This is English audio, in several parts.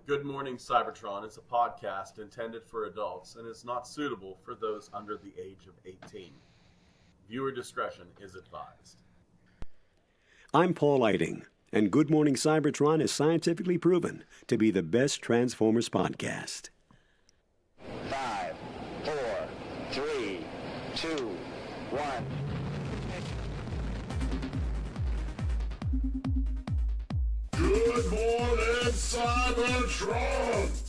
Good Morning Cybertron is a podcast intended for adults and is not suitable for those under the age of 18. Viewer discretion is advised. I'm Paul Lighting, and Good Morning Cybertron is scientifically proven to be the best Transformers podcast. 5, 4, 3, 2, 1. Good morning, Cybertron!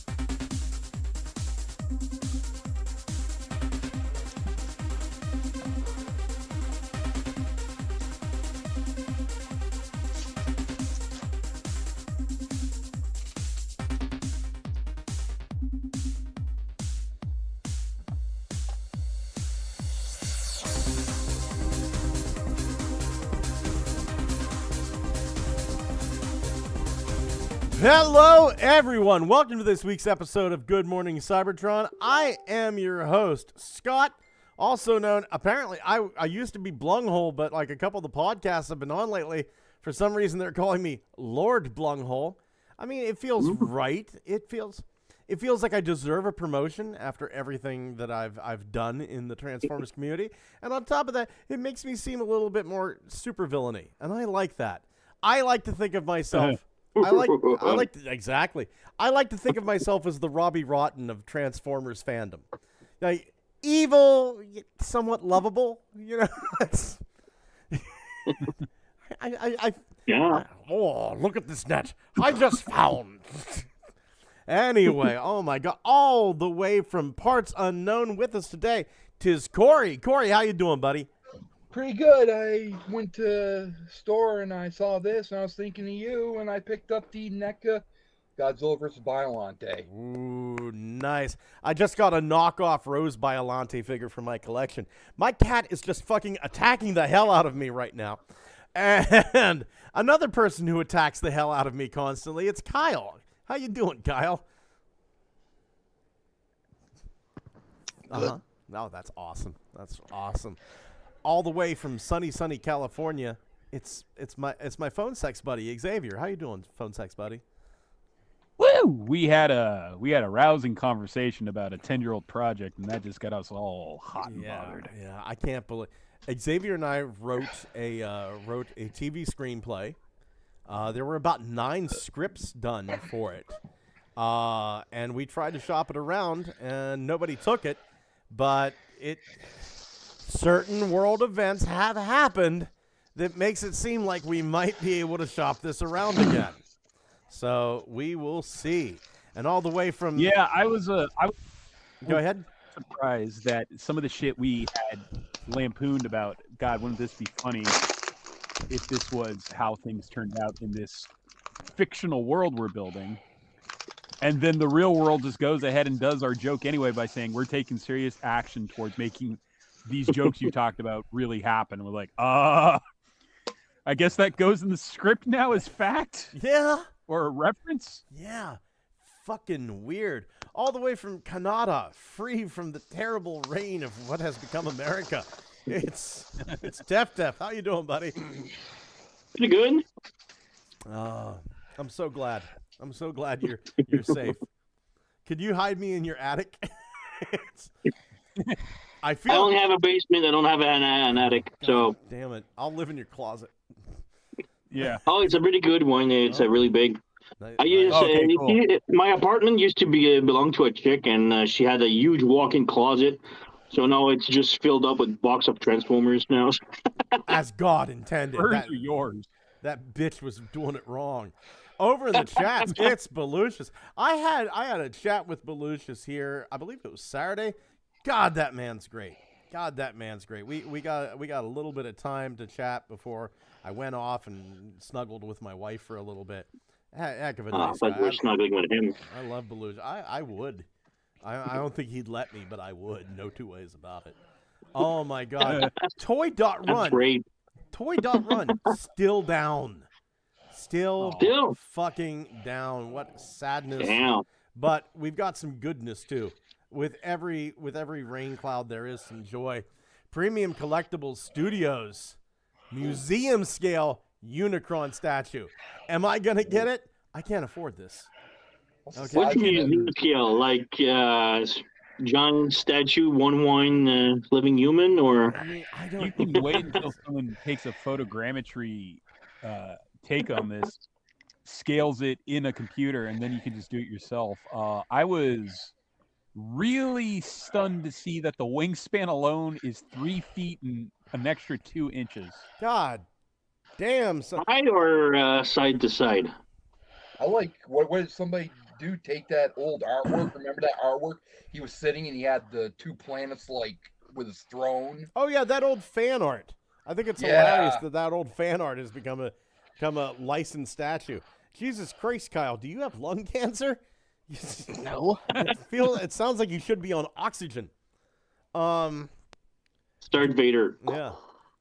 Hello, everyone. Welcome to this week's episode of Good Morning Cybertron. I am your host, Scott, also known, apparently, I used to be Blunghole, but like a couple of the podcasts I've been on lately, for some reason they're calling me Lord Blunghole. I mean, it feels right. It feels like I deserve a promotion after everything that I've done in the Transformers community. And on top of that, it makes me seem a little bit more supervillainy, and I like that. I like to think of myself... I like to think of myself as the Robbie Rotten of Transformers fandom. Like, evil, somewhat lovable, you know. Oh, look at this net. I just found. Anyway, oh my God, all the way from parts unknown with us today, 'tis Corey. Corey, how you doing, buddy? Pretty good. I went to the store and I saw this and I was thinking of you and I picked up the NECA Godzilla vs. Biollante. Ooh, nice. I just got a knockoff Rose Biollante figure from my collection. My cat is just fucking attacking the hell out of me right now. And another person who attacks the hell out of me constantly, it's Kyle. How you doing, Kyle? Uh-huh. Oh, that's awesome. That's awesome. All the way from sunny California, it's my phone sex buddy Xavier. How you doing, phone sex buddy? Woo! We had a rousing conversation about a 10-year-old project, and that just got us all hot and bothered. Yeah, I can't believe Xavier and I wrote a TV screenplay. There were about 9 scripts done for it, and we tried to shop it around, and nobody took it, but certain world events have happened that makes it seem like we might be able to shop this around again. So we will see. And all the way from... Yeah, I was Go ahead. surprised that some of the shit we had lampooned about, God, wouldn't this be funny if this was how things turned out in this fictional world we're building. And then the real world just goes ahead and does our joke anyway by saying we're taking serious action towards making these jokes you talked about really happen. We're like, I guess that goes in the script now as fact? Yeah. Or a reference? Yeah. Fucking weird. All the way from Canada, free from the terrible reign of what has become America. It's Def. How you doing, buddy? Pretty good. I'm so glad. I'm so glad you're safe. Could you hide me in your attic? I don't have a basement. I don't have an attic. So damn it, I'll live in your closet. Yeah. Oh, it's a pretty good one. It's a really big. Cool. My apartment used to belong to a chick, and she had a huge walk-in closet. So now it's just filled up with box of Transformers now. As God intended. Birds are yours. That bitch was doing it wrong. Over in the chats, it's Belucius. I had a chat with Belucius here. I believe it was Saturday. God, that man's great. We got a little bit of time to chat before I went off and snuggled with my wife for a little bit. Heck of a nice guy. We're snuggling with him. I love Belushi. I would. I don't think he'd let me, but I would. No two ways about it. Oh my God. Toy.run. Great. Toy.run. Still down. Still fucking down. What sadness. Damn. But we've got some goodness too. With every rain cloud, there is some joy. Premium Collectibles Studios, museum scale Unicron statue. Am I gonna get it? I can't afford this. What's the Okay. Which size of it? museum scale? Like giant statue, one wine living human, or I mean, I You don't. can wait until someone takes a photogrammetry take on this, scales it in a computer, and then you can just do it yourself. I was really stunned to see that the wingspan alone is 3 feet and an extra 2 inches. God damn. So, side or side to side? I like what did somebody do? Take that old artwork. Remember that artwork? He was sitting and he had the 2 planets like with his throne. oh yeah, that old fan art. I think it's Yeah. hilarious that old fan art has become a licensed statue. Jesus Christ, Kyle, do you have lung cancer? No. It sounds like you should be on oxygen. Start Vader. Yeah.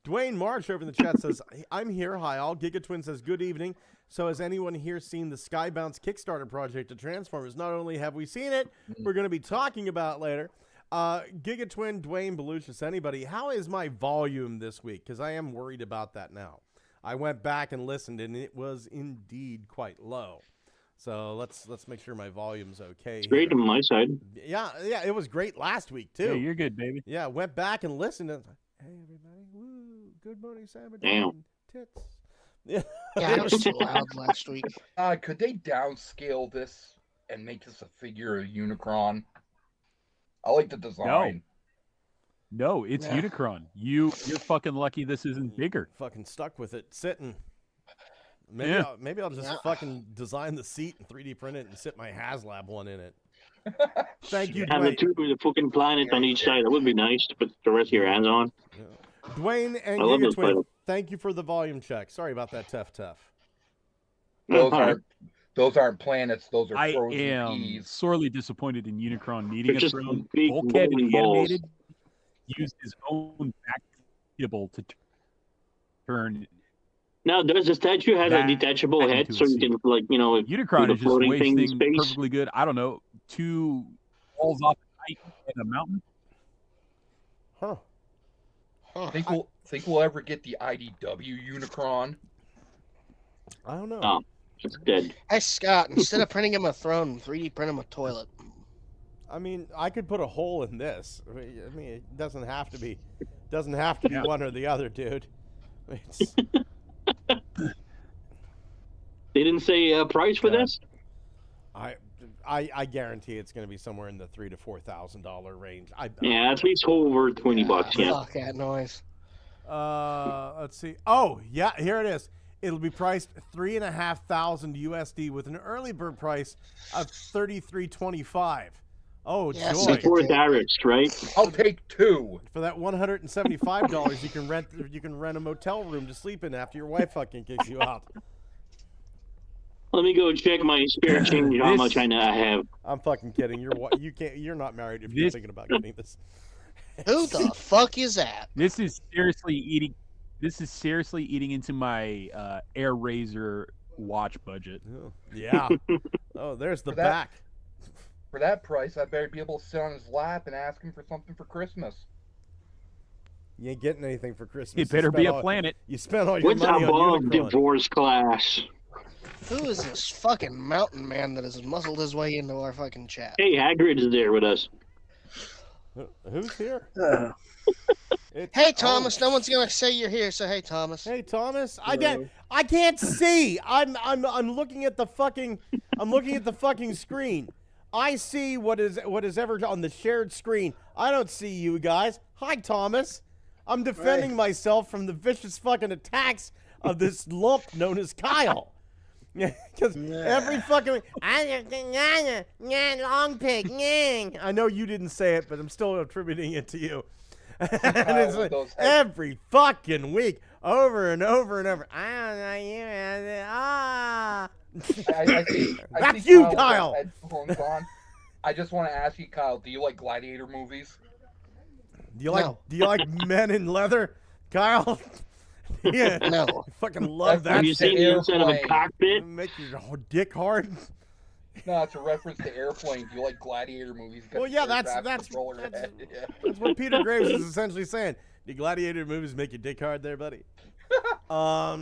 Dwayne Marsh over in the chat says, I'm here. Hi, all. Gigatwin says, good evening. So has anyone here seen the Skybounce Kickstarter project to Transformers? Not only have we seen it, we're going to be talking about it later. Gigatwin, Dwayne, Belucius, anybody, how is my volume this week? Because I am worried about that now. I went back and listened, and it was indeed quite low. So let's make sure my volume's okay. It's great here. on my side. Yeah, it was great last week, too. Hey, you're good, baby. Yeah, went back and listened. And, hey, everybody. Woo. Good morning, Cybertron. Damn. Tits. Yeah. Yeah, I was too loud last week. Could they downscale this and make this a figure of Unicron? I like the design. No, it's Yeah. Unicron. You're fucking lucky this isn't bigger. Fucking stuck with it, sitting. Maybe, Yeah. maybe I'll just Yeah. fucking design the seat and 3D print it and sit my HasLab one in it. Thank you, Have the Dwayne. two with the fucking planet on each side. That would be nice to put the rest of your hands on. Dwayne and I love those Gigatwin, titles. thank you for the volume check. Sorry about that, tough. Those aren't planets. Those are I frozen am peas. sorely disappointed in Unicron needing They're a just throne. big Bulkhead rolling balls. animated used his own back kibble to turn. Now, does the statue have a That detachable head into a so you seat. can, like, do Unicron the is just floating weighs thing in things space? perfectly good. I don't know, 2 walls off the height in a mountain. Huh. Huh. Think we'll ever get the IDW Unicron? I don't know. Oh, it's dead. Hey, Scott, instead of printing him a throne, 3D print him a toilet. I mean, I could put a hole in this. I mean, it doesn't have to be one or the other, dude. It's, They didn't say price for Yeah. this? I guarantee it's going to be somewhere in the $3,000 to $4,000 range. Yeah, at least over $20, yeah. Fuck that noise. Let's see. Oh, yeah, here it is. It'll be priced $3,500 USD with an early bird price of $33.25. Oh, Yeah, joy! second. Worth Arabs, right? I'll take 2. For that $175, you can rent a motel room to sleep in after your wife fucking kicks you out. Let me go check my spare change, how This- much I have. I'm fucking kidding. You're not married if you're This- thinking about getting this. Who the fuck is that? This is seriously eating into my Air Razor watch budget. Oh, yeah. Oh, there's the For that- back. For that price, I better be able to sit on his lap and ask him for something for Christmas. You ain't getting anything for Christmas. It You better be spent a all- planet. You spent all your What's money on above Unicron. divorce class? Who is this fucking mountain man that has muscled his way into our fucking chat? Hey, Hagrid is there with us. Who's here? It's- Hey, Thomas, no one's gonna say you're here, so hey, Thomas. Hey Thomas, I can't see. I'm looking at the fucking screen. I see what is ever on the shared screen. I don't see you guys. Hi Thomas. I'm defending myself from the vicious fucking attacks of this lump known as Kyle. Yeah, because every fucking long pig. I know you didn't say it, but I'm still attributing it to you. And it's like those- every fucking week, over and over and over. I don't know you. Ah. I see That's you, Kyle with Kyle. headphones on. I just want to ask you, Kyle, do you like gladiator movies? Do you like No. men in leather, Kyle? Yeah. No. I fucking love that Have you shit. seen the inside of a airplane. cockpit? Make your dick hard. No, it's a reference to Airplane. Do you like gladiator movies? Got Well, the yeah, air that's- traffic that's- controller that's- head. Yeah. That's what Peter Graves is essentially saying. Do gladiator movies make your dick hard there, buddy? What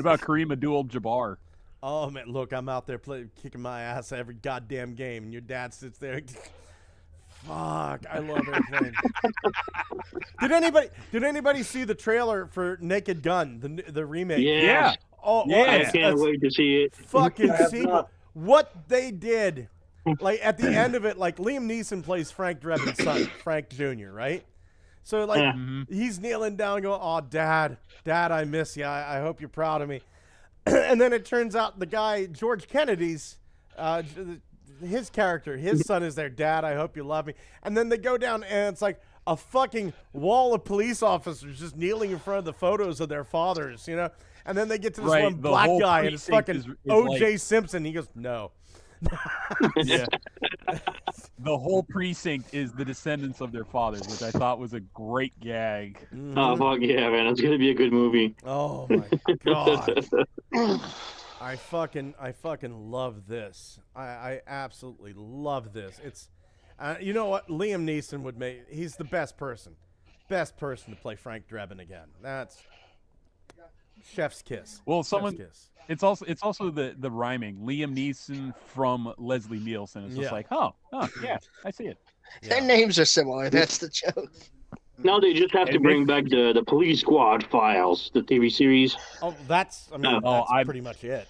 about Kareem Abdul-Jabbar? Oh man, look, I'm out there kicking my ass every goddamn game, and your dad sits there. Fuck, I love Airplane. Did anybody see the trailer for Naked Gun, the remake? Yeah. Oh, Yeah. I can't wait to see it. Fucking I have sequel. not. What they did, like at the end of it, like Liam Neeson plays Frank Drebin's son, Frank Jr., right? So like he's kneeling down going, "Oh, Dad, I miss you. I hope you're proud of me." And then it turns out the guy, George Kennedy's, his character, his son is there. "Dad, I hope you love me." And then they go down and it's like a fucking wall of police officers just kneeling in front of the photos of their fathers, you know? And then they get to this Right, one the black whole guy and it's precinct fucking is O.J. like- Simpson. He goes, "No." Yeah. The whole precinct is the descendants of their fathers, which I thought was a great gag. Oh fuck yeah, man! It's gonna be a good movie. Oh my god. I fucking love this. I absolutely love this. It's you know what? Liam Neeson would make. He's the best person to play Frank Drebin again. That's chef's kiss. Well, Chef's kiss. it's also the rhyming. Liam Neeson from Leslie Nielsen. It's just Yeah. like, yeah, I see it. Their names are similar. That's the joke. Now they just have to bring back the Police Squad files, the TV series. Oh, that's pretty much it.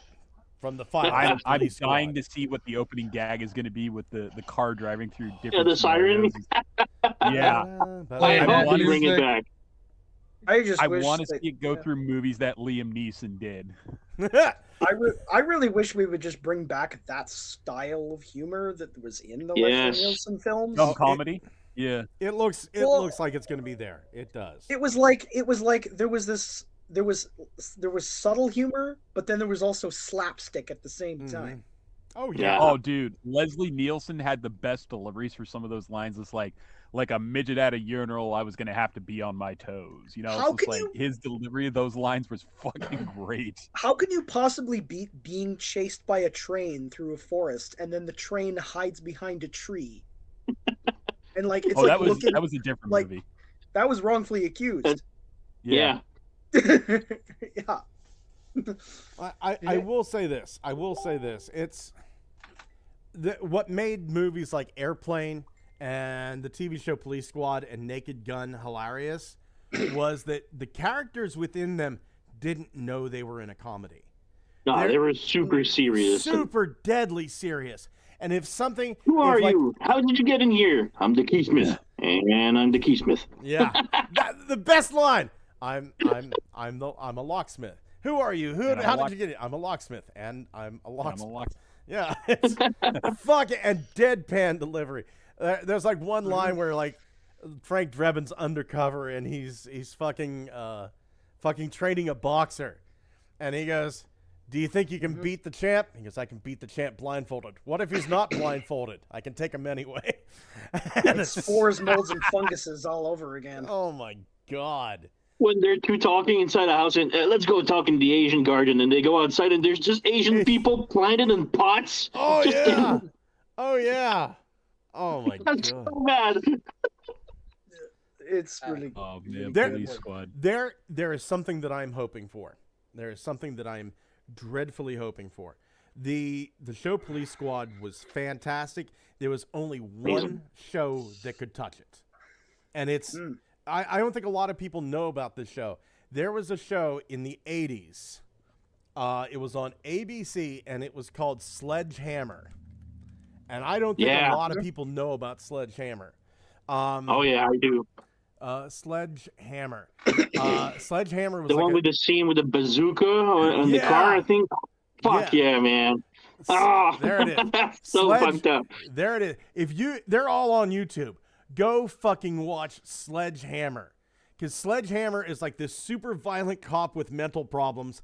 From the file. I'm dying to see what the opening gag is going to be with the car driving through different. the siren. Yeah, I hope want they to bring it back. I want to see it go through movies that Liam Neeson did. I really wish we would just bring back that style of humor that was in the Yes. Leslie Nielsen films. Oh, comedy. Yeah, It looks like it's going to be there. It does. It was like there was subtle humor, but then there was also slapstick at the same time. Oh Yeah. Oh, dude, Leslie Nielsen had the best deliveries for some of those lines. It's like a midget at a urinal, I was gonna have to be on my toes. You know, How it's just can like his delivery of those lines was fucking great. How can you possibly beat being chased by a train through a forest and then the train hides behind a tree? And like it's that was a different like- movie. that was wrongfully accused. Yeah. Yeah. I will say this. It's what made movies like Airplane and the TV show Police Squad and Naked Gun hilarious was that the characters within them didn't know they were in a comedy. No, they were super serious. Super deadly serious. And if something Who are if, like, you? How did you get in here? I'm the keysmith, and I'm the keysmith. Yeah. The best line. I'm a locksmith. Who are you? How did you get it? I'm a locksmith, and I'm a locksmith. Yeah, it's fucking and deadpan delivery. There's like one line where like Frank Drebin's undercover and he's fucking training a boxer, and he goes, "Do you think you can beat the champ?" He goes, "I can beat the champ blindfolded." What if he's not blindfolded? I can take him anyway. And It's spores, molds, and funguses all over again. Oh my god. When they're two talking inside a house, and let's go talking to the Asian garden, and they go outside, and there's just Asian people planted in pots. Oh just yeah. Oh yeah. Oh my That's god. so bad. It's really Oh man, There- Police Squad. There is something that I'm hoping for. There is something that I'm dreadfully hoping for. The show Police Squad was fantastic. There was only one show that could touch it. And it's I don't think a lot of people know about this show. There was a show in the 80s. It was on ABC and it was called Sledgehammer. And I don't think a lot of people know about Sledgehammer. Oh yeah, I do. Sledgehammer. Sledgehammer was The like one with the scene with the bazooka on the Yeah. car, I think. Fuck yeah, man. Ah, there it is. So fucked up. There it is. They're all on YouTube. Go fucking watch Sledgehammer. Because Sledgehammer is like this super violent cop with mental problems,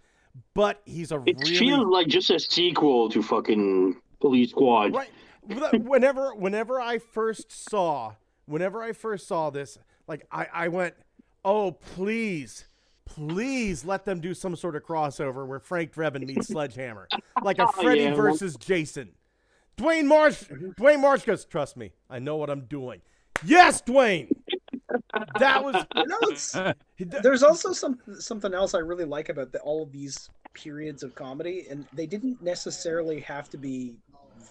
but he's a It really feels like just a sequel to fucking Police Squad. right. Whenever I first saw this, like I went, oh please let them do some sort of crossover where Frank Drebin meets Sledgehammer, like a Freddy yeah. versus Jason. Dwayne Marsh goes, trust me, I know what I'm doing. Yes, Dwayne. That was there's also something else I really like about all of these periods of comedy, and they didn't necessarily have to be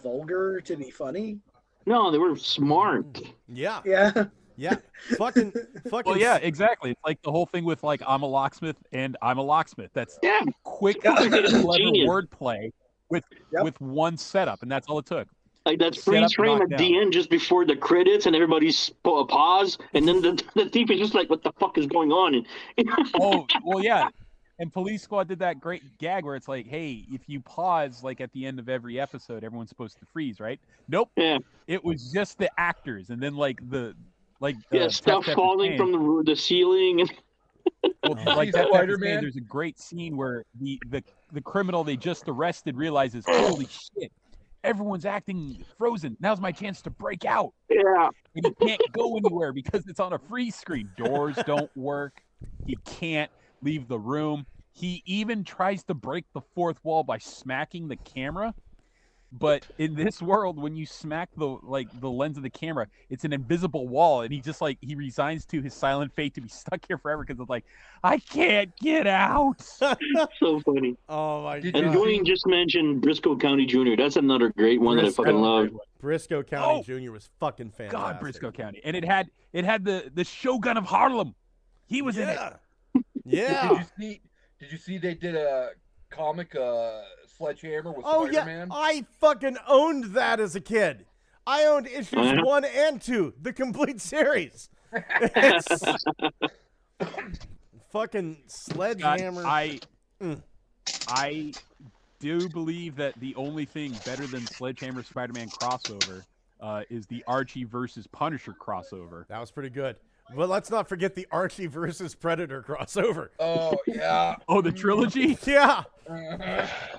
vulgar to be funny. No, they were smart. Yeah. Yeah. Yeah. Fucking. Well, yeah, exactly. It's like the whole thing with like I'm a locksmith and I'm a locksmith. That's Yeah. quick, Genius. clever wordplay with one setup, and that's all it took. Like that Set freeze up, frame knock at down. the end just before the credits and everybody's pause, and then the thief is just like, what the fuck is going on? And Oh, well, yeah. And Police Squad did that great gag where it's like, hey, if you pause like at the end of every episode, everyone's supposed to freeze, right? Nope. Yeah. It was just the actors, and then like stuff falling from the ceiling. And well, like that Spider-Man. there's a great scene where the criminal they just arrested realizes, holy shit, everyone's acting frozen. Now's my chance to break out. Yeah. And he can't go anywhere because it's on a freeze screen. Doors don't work. He can't leave the room. He even tries to break the fourth wall by smacking the camera. But in this world, when you smack the lens of the camera, it's an invisible wall, and he resigns to his silent fate to be stuck here forever because it's like, I can't get out. So funny. Oh my god. And Dwayne just mentioned Briscoe County Jr. That's another great one that I fucking love. Briscoe County Jr. was fucking fantastic. God, Briscoe County, and it had the Shogun of Harlem. He was in it. Yeah. Did you see they did a comic Sledgehammer with Oh Spider-Man? yeah, I fucking owned that as a kid. I owned issues Uh-huh. 1 and 2, the complete series. It's fucking Sledgehammer. I do believe that the only thing better than Sledgehammer Spider-Man crossover is the Archie versus Punisher crossover. That was pretty good. But let's not forget the Archie versus Predator crossover. Oh yeah. Oh, the trilogy? Yeah.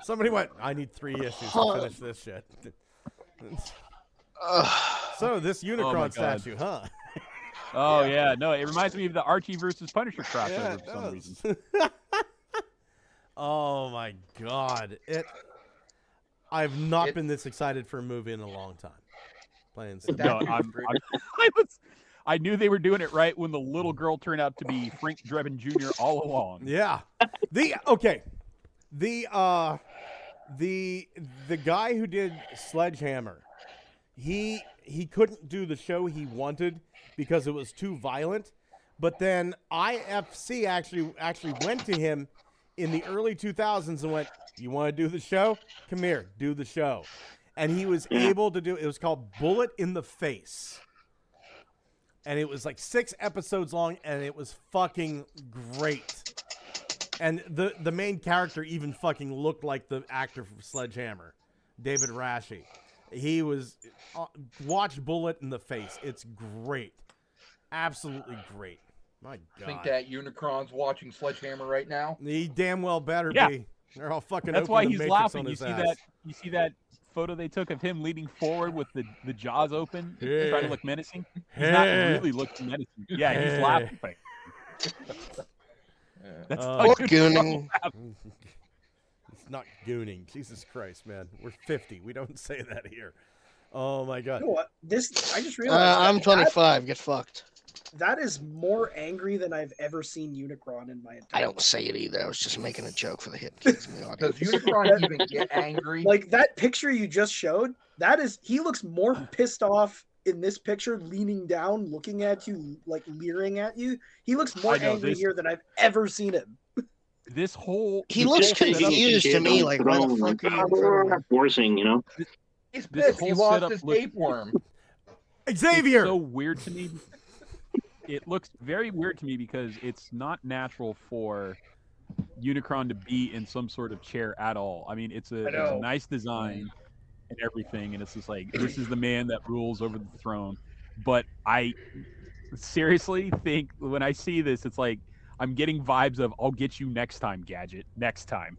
Somebody went, I need 3 issues to finish this shit. So this Unicron statue, huh? Oh yeah, no, it reminds me of the Archie versus Punisher crossover for some reason. Oh my god. I've not been this excited for a movie in a long time. Plain simple. No, I knew they were doing it right when the little girl turned out to be Frank Drebin Jr. all along. Yeah. The guy who did Sledgehammer, he couldn't do the show he wanted because it was too violent. But then IFC actually went to him in the early 2000s and went, "You want to do the show? Come here, do the show." And he was able to do it. It was called Bullet in the Face. And it was like 6 episodes long, and it was fucking great. And the main character even fucking looked like the actor from Sledgehammer, David Rashi. He was watch Bullet in the Face. It's great, absolutely great. My God. I think that Unicron's watching Sledgehammer right now. He damn well better be. They're all fucking. That's open why the he's Matrix laughing. on You his see ass. You see that photo they took of him leaning forward with the jaws open, trying to look menacing. He's not really looking menacing. Yeah, he's laughing. That's gooning. It's not gooning. Jesus Christ, man. We're 50. We don't say that here. Oh my God. You know what? I just realized. I'm 25. Get fucked. That is more angry than I've ever seen Unicron in my entire I don't say it either. I was just making a joke for the hit kids in the audience. Does Unicron even get angry? Like that picture you just showed, he looks more pissed off in this picture, leaning down, looking at you, like leering at you. He looks more angry here than I've ever seen him. This whole He looks confused to me, like why the fuck are you forcing, you know? He's This pissed. He whole lost setup his looks- tapeworm. Xavier. It's so weird to me. It looks very weird to me because it's not natural for Unicron to be in some sort of chair at all. I mean, it's a nice design and everything, and it's just like, this is the man that rules over the throne. But I seriously think when I see this, it's like I'm getting vibes of "I'll get you next time, Gadget. Next time."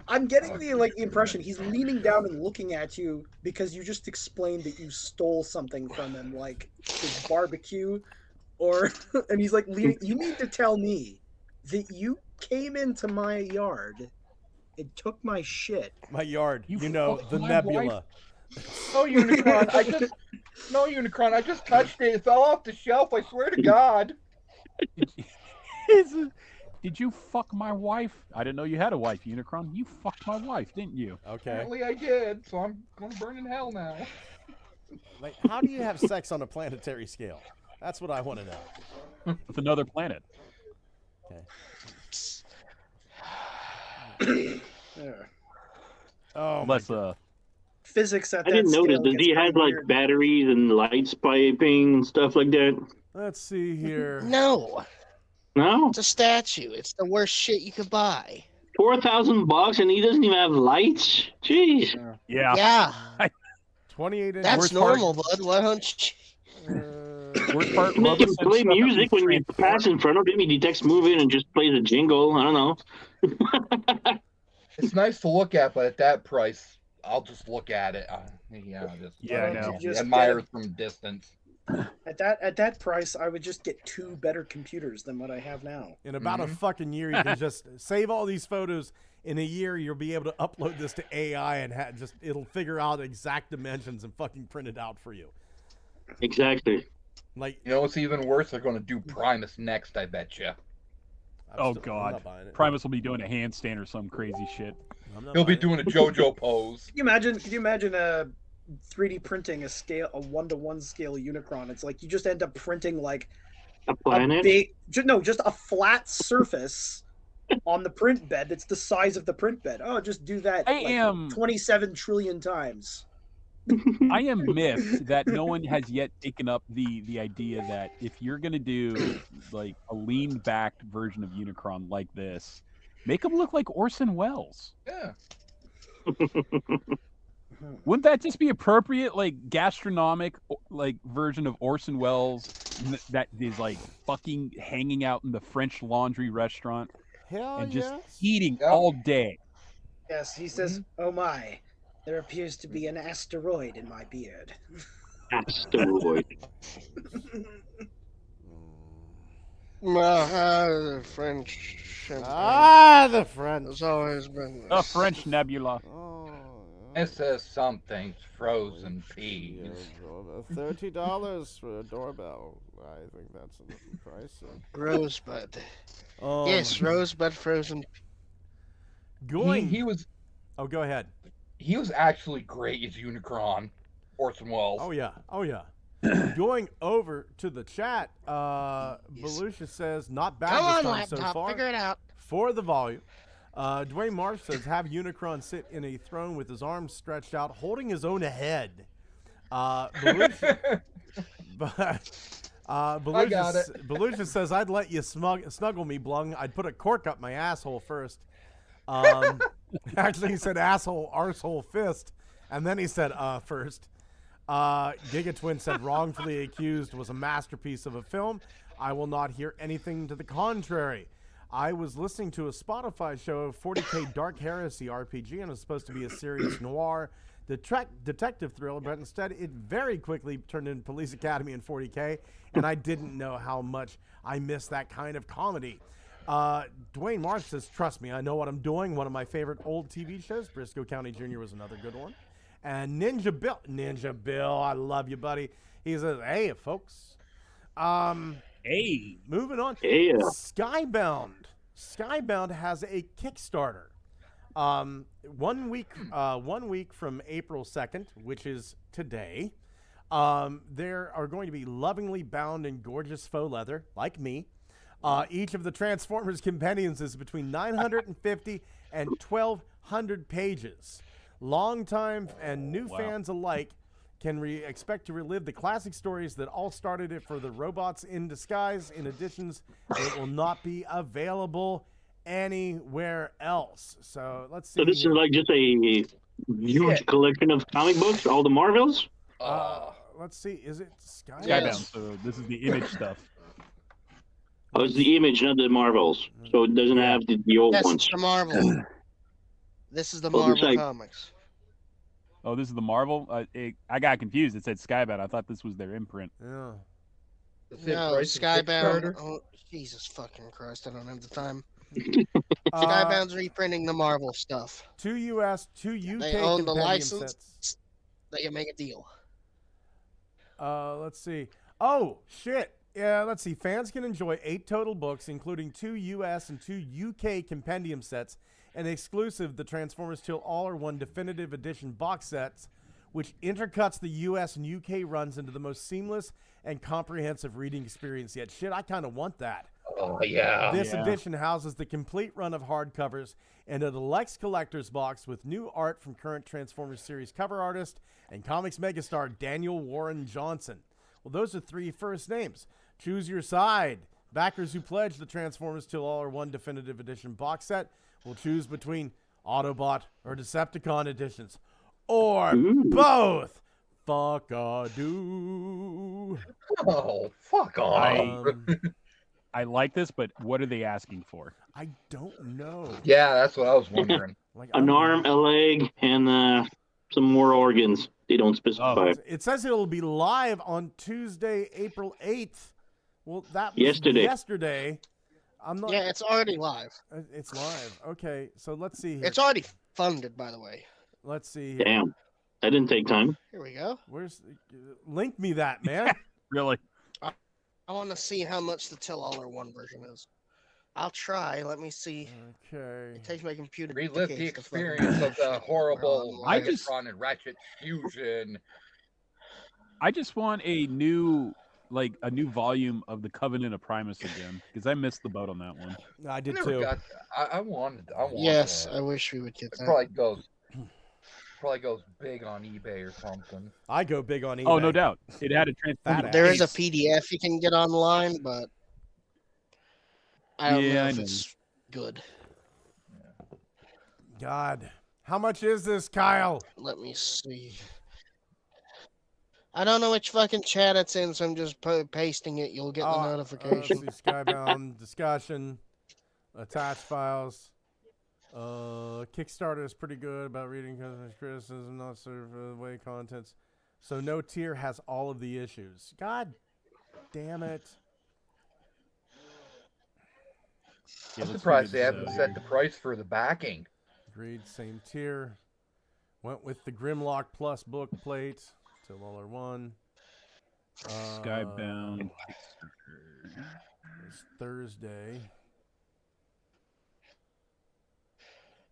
I'm getting the impression he's leaning down and looking at you because you just explained that you stole something from him, like his barbecue, and he's like, you need to tell me that you came into my yard and took my shit. My yard, the fucked my nebula. Oh, Unicron, Unicron, I just touched it. It fell off the shelf. I swear to God. Did you fuck my wife? I didn't know you had a wife, Unicron. You fucked my wife, didn't you? Okay. Apparently I did, so I'm gonna burn in hell now. Like, how do you have sex on a planetary scale? That's what I want to know. With another planet. Okay. Oh, Unless, Physics at I that didn't notice. scale Does gets he have pretty like weird. batteries and lights piping and stuff like that? Let's see here. No, No, it's a statue. It's the worst shit you could buy. $4,000 and he doesn't even have lights. Jeez. yeah. Yeah, 28 inch. that's worst part- normal, bud. Why don't you? Worst part, Make Robo him said play stuff that music we when you transform. pass in front of him. He detects moving and just plays a jingle. I don't know. It's nice to look at, but at that price, I'll just look at it. Yeah, I know. Just Admire get it from distance. At that price, I would just get 2 better computers than what I have now. In about a fucking year, you can just save all these photos. In a year, you'll be able to upload this to AI and it'll figure out exact dimensions and fucking print it out for you. Exactly. Like, You know what's even worse? They're gonna do Primus next, I bet you. Oh, I'm God. not buying it. Primus will be doing a handstand or some crazy shit. I'm not He'll be buying it. doing a JoJo pose. Could you imagine 3D printing a 1-to-1 scale Unicron? It's like you just end up printing like A planet? just a flat surface on the print bed that's the size of the print bed. Oh, just do that I am- 27 trillion times. I am miffed that no one has yet taken up the idea that if you're going to do like a lean back version of Unicron like this, make him look like Orson Welles. Yeah. Wouldn't that just be appropriate, like gastronomic like version of Orson Welles that is like fucking hanging out in the French Laundry restaurant Hell and just yes. eating Yeah. all day? Yes, he says, "Oh my, there appears to be an asteroid in my beard." Asteroid. The French. The French. It's always been. A French nebula. This is something's frozen peas. $30 for a doorbell. I think that's a little pricey. Rosebud. Yes, Rosebud frozen. Going. He was Oh, go ahead. he was actually great as Unicron, Orson Welles. Oh yeah. Oh yeah. Going over to the chat, Belushi says, not bad Come this on, time so laptop, far. figure it out. For the volume. Dwayne Marsh says, have Unicron sit in a throne with his arms stretched out, holding his own head. Belushi, Belushi says, I'd let you snuggle me, Blung. I'd put a cork up my asshole first. Actually, he said asshole, arsehole, fist. And then he said, first. Gigatwin said, wrongfully accused was a masterpiece of a film. I will not hear anything to the contrary. I was listening to a Spotify show, 40K Dark Heresy RPG, and it's supposed to be a serious noir detective thriller, but instead it very quickly turned into Police Academy and 40K, and I didn't know how much I missed that kind of comedy. Dwayne Marsh says, trust me, I know what I'm doing. One of my favorite old TV shows, Briscoe County Jr. was another good one. And Ninja Bill, I love you, buddy. He says, hey, folks. Hey. Moving on. Yeah. Skybound has a Kickstarter. 1 week from April 2nd, which is today, there are going to be lovingly bound in gorgeous faux leather, like me. Each of the Transformers compendiums is between 950 and 1,200 pages. Longtime and new fans alike can expect to relive the classic stories that all started it for the robots in disguise. In additions, it will not be available anywhere else. So let's see. So this is like just a huge collection of comic books, all the Marvels? Let's see. Is it Skybound? Skybound. So this is the image stuff. Oh, it's the image, not the Marvels. So it doesn't have the old Yes, ones. it's the Marvel. This is the Well, it's Marvel like- comics. Oh, this is the Marvel? I got confused. It said Skybound. I thought this was their imprint. Yeah. No, Skybound. Oh, Jesus fucking Christ! I don't have the time. Skybound's reprinting the Marvel stuff. 2 US, 2 UK They own the compendium license. sets. They can make a deal. Let's see. Oh, shit. Yeah, let's see. Fans can enjoy 8 total books, including 2 U.S. and 2 U.K. compendium sets, and exclusive the Transformers Till All Are One Definitive Edition box sets, which intercuts the U.S. and U.K. runs into the most seamless and comprehensive reading experience yet. Shit, I kind of want that. Oh, yeah. This edition houses the complete run of hardcovers and a deluxe collector's box with new art from current Transformers series cover artist and comics megastar Daniel Warren Johnson. Well, those are 3 first names. Choose your side. Backers who pledge the Transformers Till All Are One Definitive Edition box set will choose between Autobot or Decepticon editions. Or both. Fuck-a-doo. Oh, fuck off. I like this, but what are they asking for? I don't know. Yeah, that's what I was wondering. An arm, a leg, and some more organs. They don't specify. It says it'll be live on Tuesday, April 8th. Well, that was yesterday. I'm not. Yeah, it's already live. It's live. Okay, so let's see here. It's already funded, by the way. Let's see here. Damn, that didn't take time. Here we go. Link me that, man? Really? I want to see how much the Till All Are One version is. I'll try. Let me see. Okay. It takes my computer. Relive the experience of the horrible Megatron and Ratchet fusion. I just want a new volume of the Covenant of Primus again, because I missed the boat on that one. I did too. I wanted. Yes, that. I wish we would get that. Probably goes big on eBay or something. I go big on eBay. Oh, no doubt. It had a Transformer. There is a PDF you can get online, but I don't know if it's good. God, how much is this, Kyle? Let me see. I don't know which fucking chat it's in, so I'm just pasting it. You'll get the notification. Let's see, Skybound discussion, attached files. Kickstarter is pretty good about reading customers' criticism, not serve the way contents. So no tier has all of the issues. God damn it. I'm surprised they haven't set the price for the backing. Agreed, same tier. Went with the Grimlock Plus book plate. Till All Are One. Skybound. It's Thursday.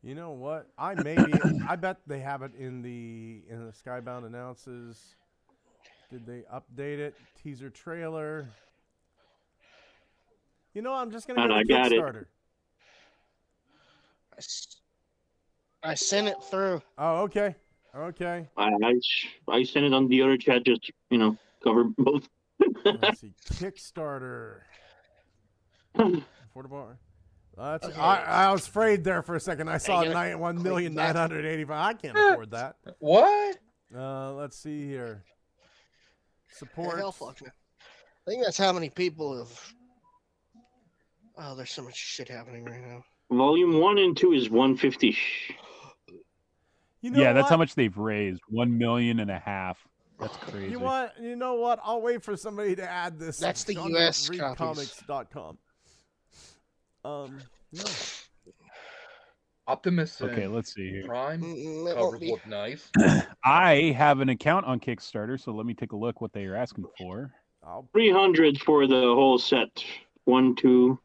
You know what? I bet they have it in the Skybound announces. Did they update it? Teaser trailer. You know, I'm just gonna go to Kickstarter. I sent it through. Oh, okay. Okay. I sent it on the other chat, just cover both. Let's see, Kickstarter. Affordable. I was afraid there for a second. I saw 1,985,000. I can't afford that. What? Let's see here. Support. I think that's how many people have. Oh, there's so much shit happening right now. Volume 1 and 2 is 150. You know that's how much they've raised. 1.5 million. That's crazy. You know what? I'll wait for somebody to add this. That's the US readcomics.com. Yeah. Optimus. Okay, let's see here. Prime covers look nice. I have an account on Kickstarter, so let me take a look what they are asking for. 300 for the whole set. 1, 2,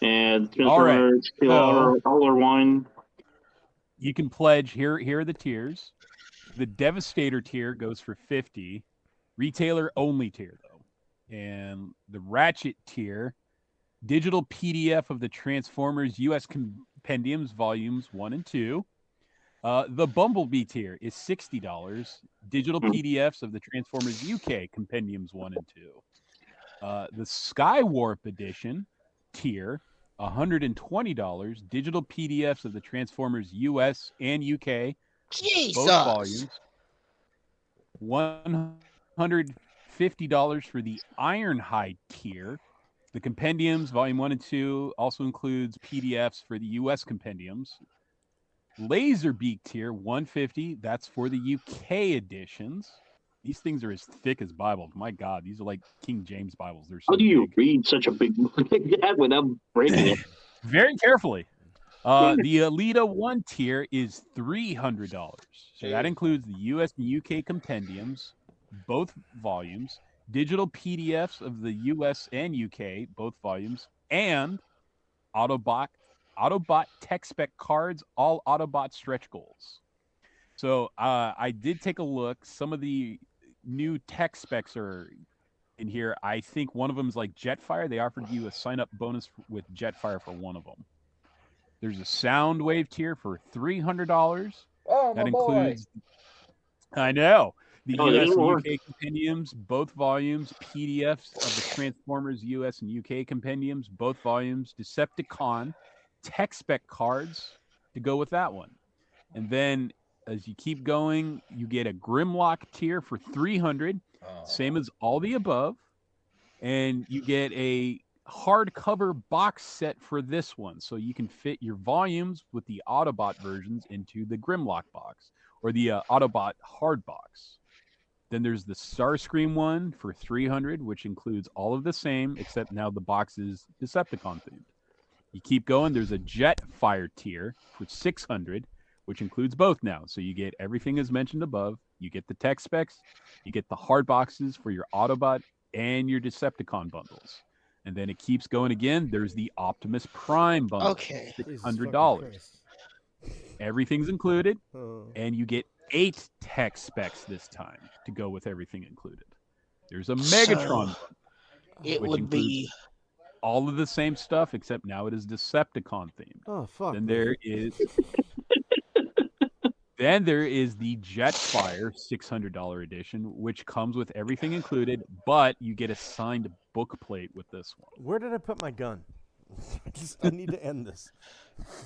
and all right. All are one. You can pledge. Here are the tiers. The Devastator tier goes for $50. Retailer only tier though, and the Ratchet tier, digital PDF of the Transformers US compendiums volumes 1 and 2. The Bumblebee tier is $60. Digital PDFs of the Transformers UK compendiums 1 and 2. The Skywarp edition tier, $120. Digital PDFs of the Transformers US and UK, both volumes. $150 for the Ironhide tier. The compendiums, volume 1 and 2, also includes PDFs for the US compendiums. Laserbeak tier, $150. That's for the UK editions. These things are as thick as Bibles. My God, these are like King James Bibles. They're so How do you read such a big book like that without breaking it? Very carefully. The Alita 1 tier is $300. So that includes the US and UK compendiums, both volumes, digital PDFs of the US and UK, both volumes, and Autobot tech spec cards, all Autobot stretch goals. So I did take a look. Some of the new tech specs are in here. I think one of them is like Jetfire. They offered you a sign-up bonus with Jetfire for one of them. There's a Soundwave tier for $300. Oh, that my includes, boy. I know, the US and more. UK compendiums, both volumes, PDFs of the Transformers US and UK compendiums, both volumes, Decepticon, tech spec cards to go with that one. And then as you keep going, you get a Grimlock tier for $300, same as all the above. And you get a hardcover box set for this one, so you can fit your volumes with the Autobot versions into the Grimlock box or the Autobot hard box. Then there's the Starscream one for $300, which includes all of the same, except now the box is Decepticon themed. You keep going, there's a Jetfire tier for $600, which includes both now. So you get everything as mentioned above. You get the tech specs, you get the hard boxes for your Autobot and your Decepticon bundles. And then it keeps going again. There's the Optimus Prime bundle. Okay. $600. Everything's included. And you get 8 tech specs this time to go with everything included. There's a Megatron. It would be all of the same stuff, except now it is Decepticon themed. Oh, fuck. Then there is... Then there is the Jetfire $600 edition, which comes with everything included, but you get a signed book plate with this one. Where did I put my gun? I need to end this.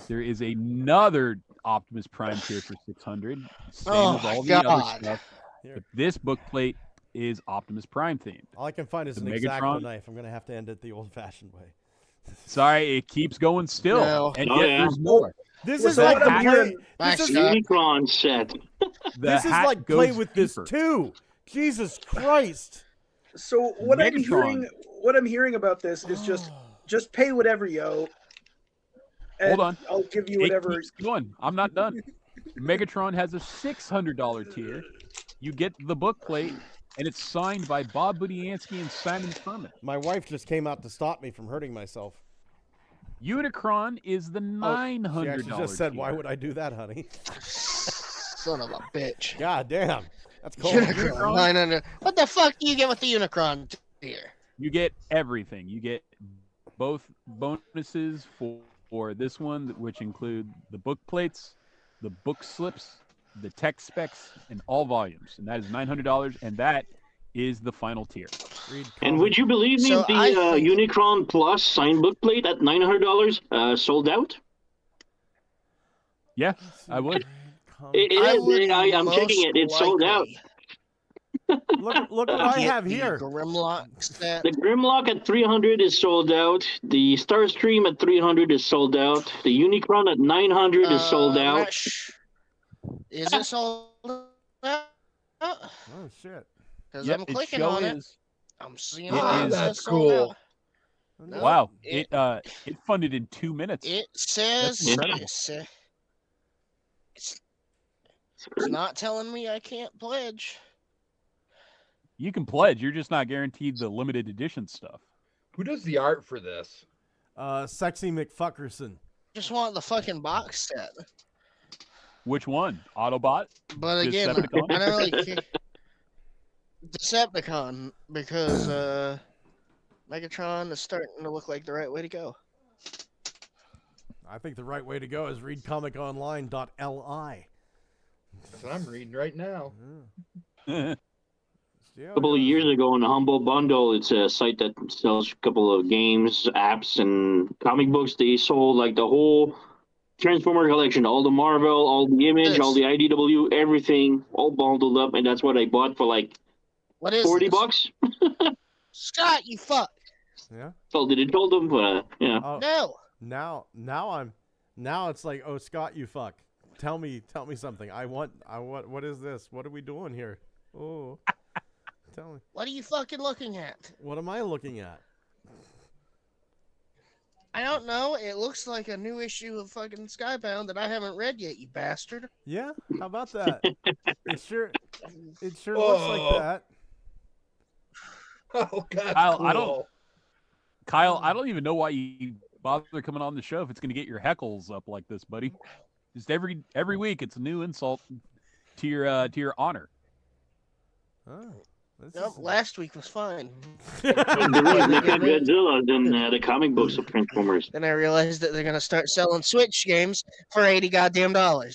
There is another Optimus Prime tier for $600, same Oh as all my the other God. stuff. But this book plate is Optimus Prime themed. All I can find is The an Megatron. X-Acto knife. I'm going to have to end it the old-fashioned way. Sorry, it keeps going still, No. and Oh, yet yeah. there's more. This Well, is so like what I'm the hearing- play. This is, Unicron set. The this is hat like play goes with this deeper. too. Jesus Christ! So what Megatron. I'm hearing about this is just pay whatever, yo. And Hold on. I'll give you It whatever. keeps going. I'm not done. Megatron has a $600 tier. You get the book plate, and it's signed by Bob Budiansky and Simon Furman. My wife just came out to stop me from hurting myself. Unicron is the $900 She actually just said, tier. "Why would I do that, honey?" son of a bitch. God damn, that's cold. Unicron 900. What the fuck do you get with the Unicron here? You get everything. You get both bonuses for this one, which include the book plates, the book slips, the tech specs, and all volumes. And that is $900, and that is the final tier. And would you believe me, So the I think- Unicron Plus signed book plate at $900 sold out? Yeah, I would. I'm checking it. It's sold out. Look what I Get have the here. Grimlock set. The Grimlock at 300 is sold out. The Starstream at 300 is sold out. The Unicron at 900 is sold I'm out. not Is it sold out? Oh shit! Because Yep, I'm it clicking show on it. is. I'm seeing It it. is. says That's sold cool. out. No, Wow, it- it funded in 2 minutes. It says That's incredible. it's not telling me I can't pledge. You can pledge. You're just not guaranteed the limited edition stuff. Who does the art for this? Sexy McFuckerson. Just want the fucking box set. Which one? Autobot? But again, Decepticon? I don't really care. Decepticon, because Megatron is starting to look like the right way to go. I think the right way to go is read comiconline.li. That's what I'm reading right now. See how A couple it of goes. years ago on the Humble Bundle, it's a site that sells a couple of games, apps, and comic books. They sold like the whole Transformer collection, all the Marvel, all the Image, all the IDW, everything, all bundled up, and that's what I bought for like What is $40. this? Scott, you fuck. Yeah. Told them, but yeah. Oh, No. now it's like, oh Scott, you fuck. Tell me something. I want. What is this? What are we doing here? Oh, tell me. What are you fucking looking at? What am I looking at? I don't know. It looks like a new issue of fucking Skybound that I haven't read yet, you bastard. Yeah. How about that? It sure looks Oh. like that. Oh God, Kyle, I don't even know why you bother coming on the show if it's going to get your heckles up like this, buddy. Just every week, it's a new insult to your honor. Oh, Nope, last week was fine. There was Godzilla in the comic books of Transformers. Then I realized that they're gonna start selling Switch games for $80 goddamn. I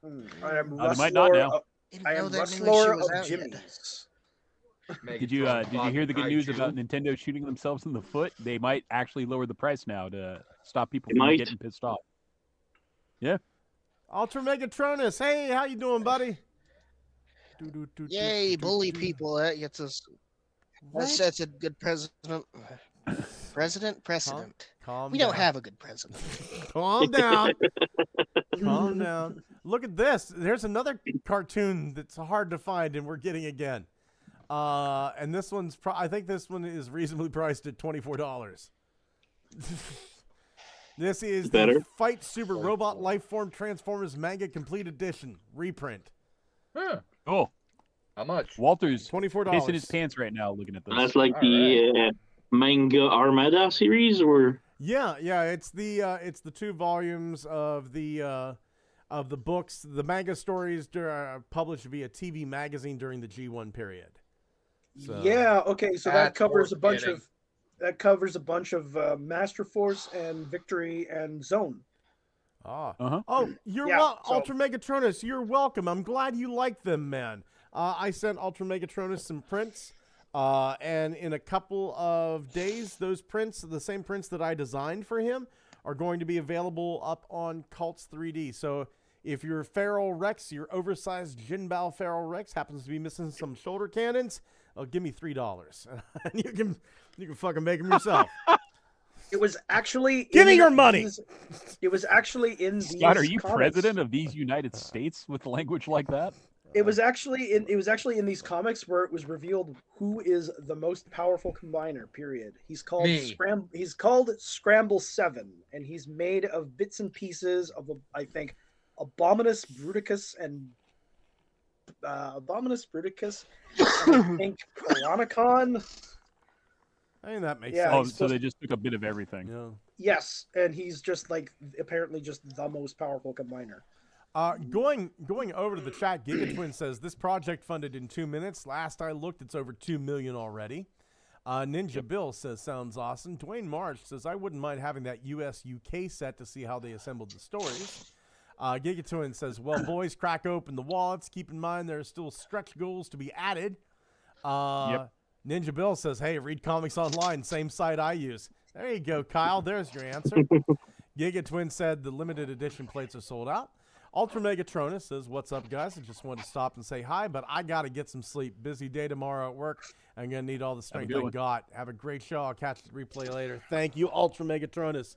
am They might not now. I am know that Rustler was of out yet. Jimmy's. Did you hear the good news about Nintendo shooting themselves in the foot? They might actually lower the price now to stop people from getting pissed off. Yeah. Ultra Megatronus, hey, how you doing, buddy? Yay, bully people. That gets us. That's a good president. Precedent. Calm we down. don't have a good president. Calm down. Calm down. Look at this. There's another cartoon that's hard to find, and we're getting again. And this one's, I think this one is reasonably priced at $24. This is the Fight Super Robot Lifeform Transformers Manga Complete Edition reprint. Oh, how much? Walter's $24. pissing his pants right now looking at this. That's like the Manga Armada series, or yeah, it's the 2 volumes of the books. The manga stories published via TV magazine during the G1 period. So, yeah, okay, so that covers worth a bunch of Master Force and Victory and Zone. Oh, you're Ultra Megatronus. You're welcome. I'm glad you like them, man. I sent Ultra Megatronus some prints, and in a couple of days, those prints, the same prints that I designed for him, are going to be available up on Cults 3D. So if your Feral Rex, your oversized Jinbao Feral Rex, happens to be missing some shoulder cannons, give me $3, and you can fucking make them yourself. It was actually give me your money. It was actually in these Scott, are you comics. president of these United States with language like that? It was actually in these comics where it was revealed who is the most powerful combiner. Period. He's called He's called Scramble 7, and he's made of bits and pieces of I think Abominus Bruticus and I think Piranacon. I mean, that makes sense. Oh, sense. so they just took a bit of everything. Yeah. Yes, and he's just apparently just the most powerful combiner. Going over to the chat, GigaTwin says this project funded in 2 minutes. Last I looked, it's over $2 million already. Ninja Bill says sounds awesome. Dwayne Marsh says I wouldn't mind having that US UK set to see how they assembled the stories. GigaTwin says, well, boys, crack open the wallets. Keep in mind there are still stretch goals to be added. Ninja Bill says, hey, read comics online, same site I use. There you go, Kyle. There's your answer. GigaTwin said the limited edition plates are sold out. Ultra Megatronus says, what's up, guys? I just wanted to stop and say hi, but I got to get some sleep. Busy day tomorrow at work. I'm going to need all the strength I got. Have a great show. I'll catch the replay later. Thank you, Ultra Megatronus.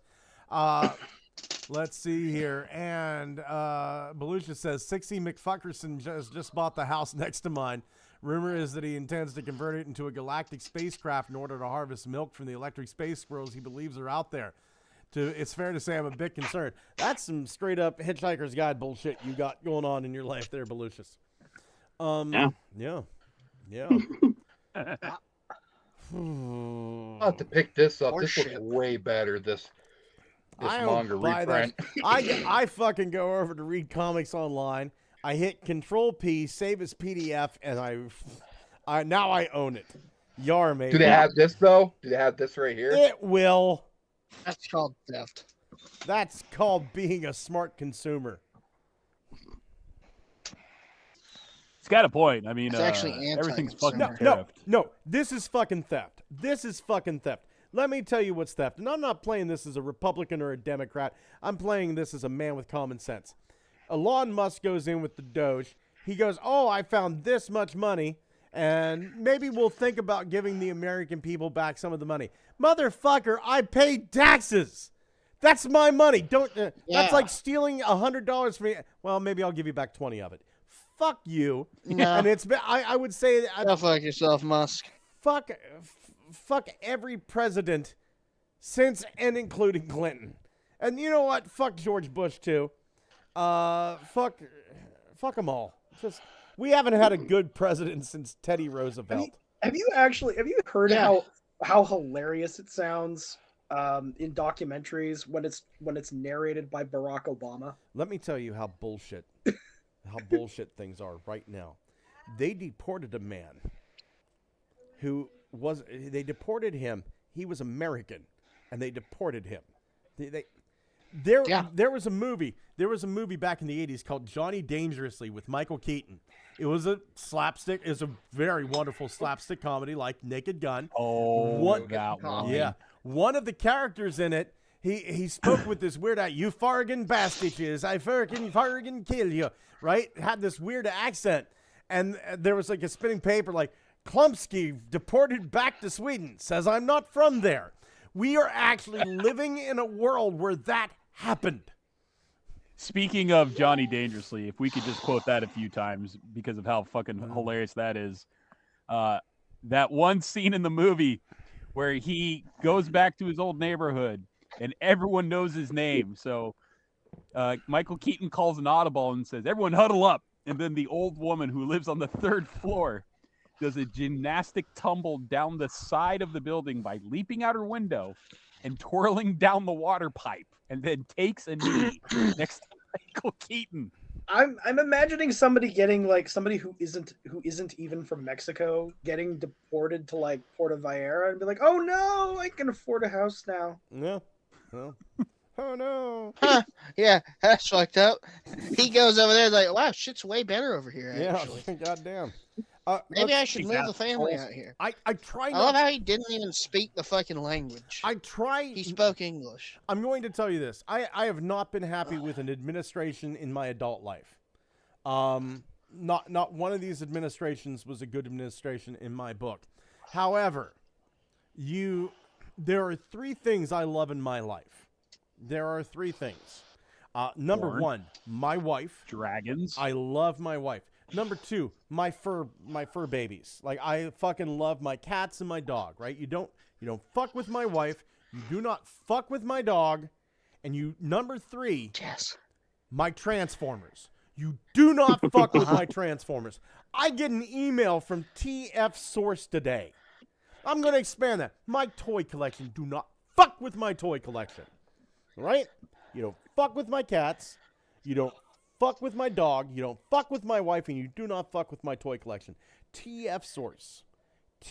Let's see here. And Belushi says, 60 McFuckerson just bought the house next to mine. Rumor is that he intends to convert it into a galactic spacecraft in order to harvest milk from the electric space squirrels he believes are out there. It's fair to say I'm a bit concerned. That's some straight up Hitchhiker's Guide bullshit you got going on in your life there, Belucius. Yeah. I'll have to pick this up. This looks way better. This manga reprint. I fucking go over to read comics online. I hit Control P, save as PDF, and I now I own it. Yar, mate. Do they have this though? Do they have this right here? It will. That's called theft. That's called being a smart consumer. It's got a point. I mean, it's actually everything's fucking theft. No, this is fucking theft. This is fucking theft. Let me tell you what's theft. And I'm not playing this as a Republican or a Democrat. I'm playing this as a man with common sense. Elon Musk goes in with the Doge. He goes, oh, I found this much money, and maybe we'll think about giving the American people back some of the money. Motherfucker, I paid taxes. That's my money. That's like stealing $100 from me. Well, maybe I'll give you back 20 of it. Fuck you. No. And it's been, I would say go fuck yourself, Musk. Fuck every president since and including Clinton. And you know what? Fuck George Bush too. Fuck them all. We haven't had a good president since Teddy Roosevelt. Have you heard how hilarious it sounds in documentaries when it's narrated by Barack Obama? Let me tell you how bullshit things are right now. They deported a man they deported him. He was American, and they deported him. There was a movie back in the 80s called Johnny Dangerously with Michael Keaton. It was a slapstick. It was a very wonderful slapstick comedy like Naked Gun. That one. Yeah. One of the characters in it, he spoke with this weird you fargan bastiches, I fargan kill you, right? Had this weird accent. And there was like a spinning paper like, Klumsky deported back to Sweden, says I'm not from there. We are actually living in a world where that happened. Speaking of Johnny Dangerously, if we could just quote that a few times because of how fucking hilarious that is. That one scene in the movie where he goes back to his old neighborhood and everyone knows his name. So Michael Keaton calls an audible and says, everyone huddle up. And then the old woman who lives on the 3rd floor does a gymnastic tumble down the side of the building by leaping out her window and twirling down the water pipe, and then takes a knee next to Michael Keaton. I'm imagining somebody who isn't even from Mexico getting deported to like Puerto Vallarta and be like, oh no, I can afford a house now. Yeah. Well. Oh no! Huh? Yeah, that's fucked up. He goes over there like, wow, shit's way better over here. Actually. Yeah, goddamn. Maybe I should move the family out here. I try. I love how he didn't even speak the fucking language. He spoke English. I'm going to tell you this. I have not been happy with an administration in my adult life. Not one of these administrations was a good administration in my book. However, there are 3 things I love in my life. There are 3 things. Number 1, my wife. Dragons. I love my wife. Number 2, my fur babies. Like I fucking love my cats and my dog, right? You don't fuck with my wife. You do not fuck with my dog. And number 3, yes, my Transformers. You do not fuck with my Transformers. I get an email from TF Source today. I'm going to expand that. My toy collection. Do not fuck with my toy collection. Right? You don't fuck with my cats. You don't fuck with my dog. You don't fuck with my wife, and you do not fuck with my toy collection. TF Source.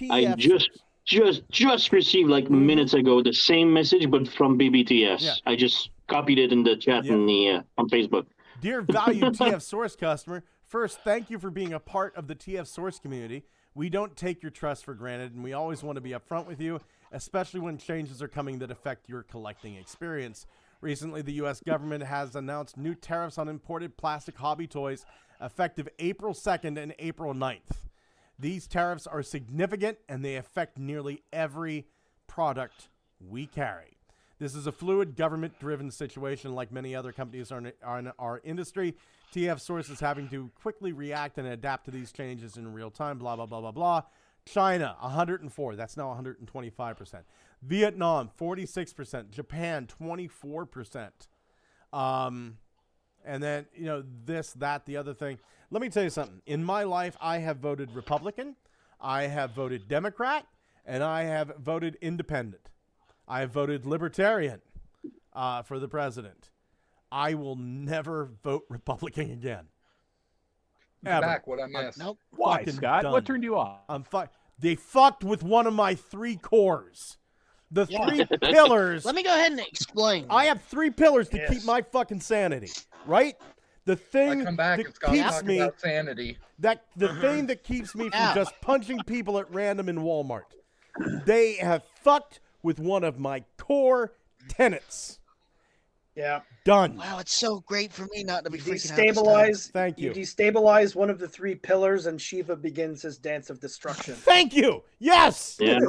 I just received like minutes ago the same message, but from BBTS. Yeah. I just copied it in the chat on Facebook. Dear valued TF Source customer, first, thank you for being a part of the TF Source community. We don't take your trust for granted, and we always want to be upfront with you, especially when changes are coming that affect your collecting experience. Recently, the U.S. government has announced new tariffs on imported plastic hobby toys effective April 2nd and April 9th. These tariffs are significant, and they affect nearly every product we carry. This is a fluid, government-driven situation like many other companies in our industry. TF Source is having to quickly react and adapt to these changes in real time, blah, blah, blah, blah, blah. China, 104. That's now 125%. Vietnam, 46%. Japan, 24%. And then, this, that, the other thing. Let me tell you something. In my life, I have voted Republican, I have voted Democrat, and I have voted Independent. I have voted Libertarian for the president. I will never vote Republican again. Ever. Back what I missed. Nope. Why, Fucking Scott? done. What turned you off? They fucked with one of my 3 cores. The 3 pillars. Let me go ahead and explain. I have 3 pillars to keep my fucking sanity, right? The thing I come back that and Scott keeps talk me about sanity. the thing that keeps me from just punching people at random in Walmart. They have fucked with one of my core tenets. Yeah. Done. Wow, it's so great for me not to be freaking out. Destabilize. Thank you. You destabilize one of the 3 pillars, and Shiva begins his dance of destruction. Thank you. Yes. Yeah.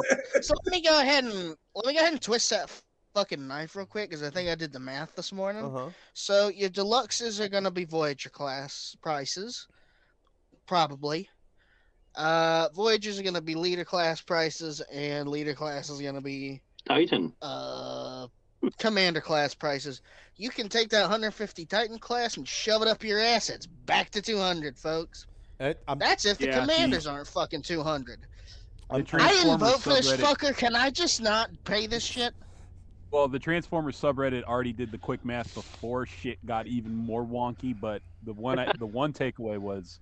So let me go ahead and twist that fucking knife real quick, because I think I did the math this morning. So your deluxes are gonna be Voyager class prices, probably. Voyagers are gonna be leader class prices, and leader class is gonna be Titan. commander class prices. You can take that 150 Titan class and shove it up your ass. It's back to 200, folks. That's if the commanders aren't fucking 200. I didn't vote for this fucker. Can I just not pay this shit? Well, the Transformers subreddit already did the quick math before shit got even more wonky. But the one takeaway was,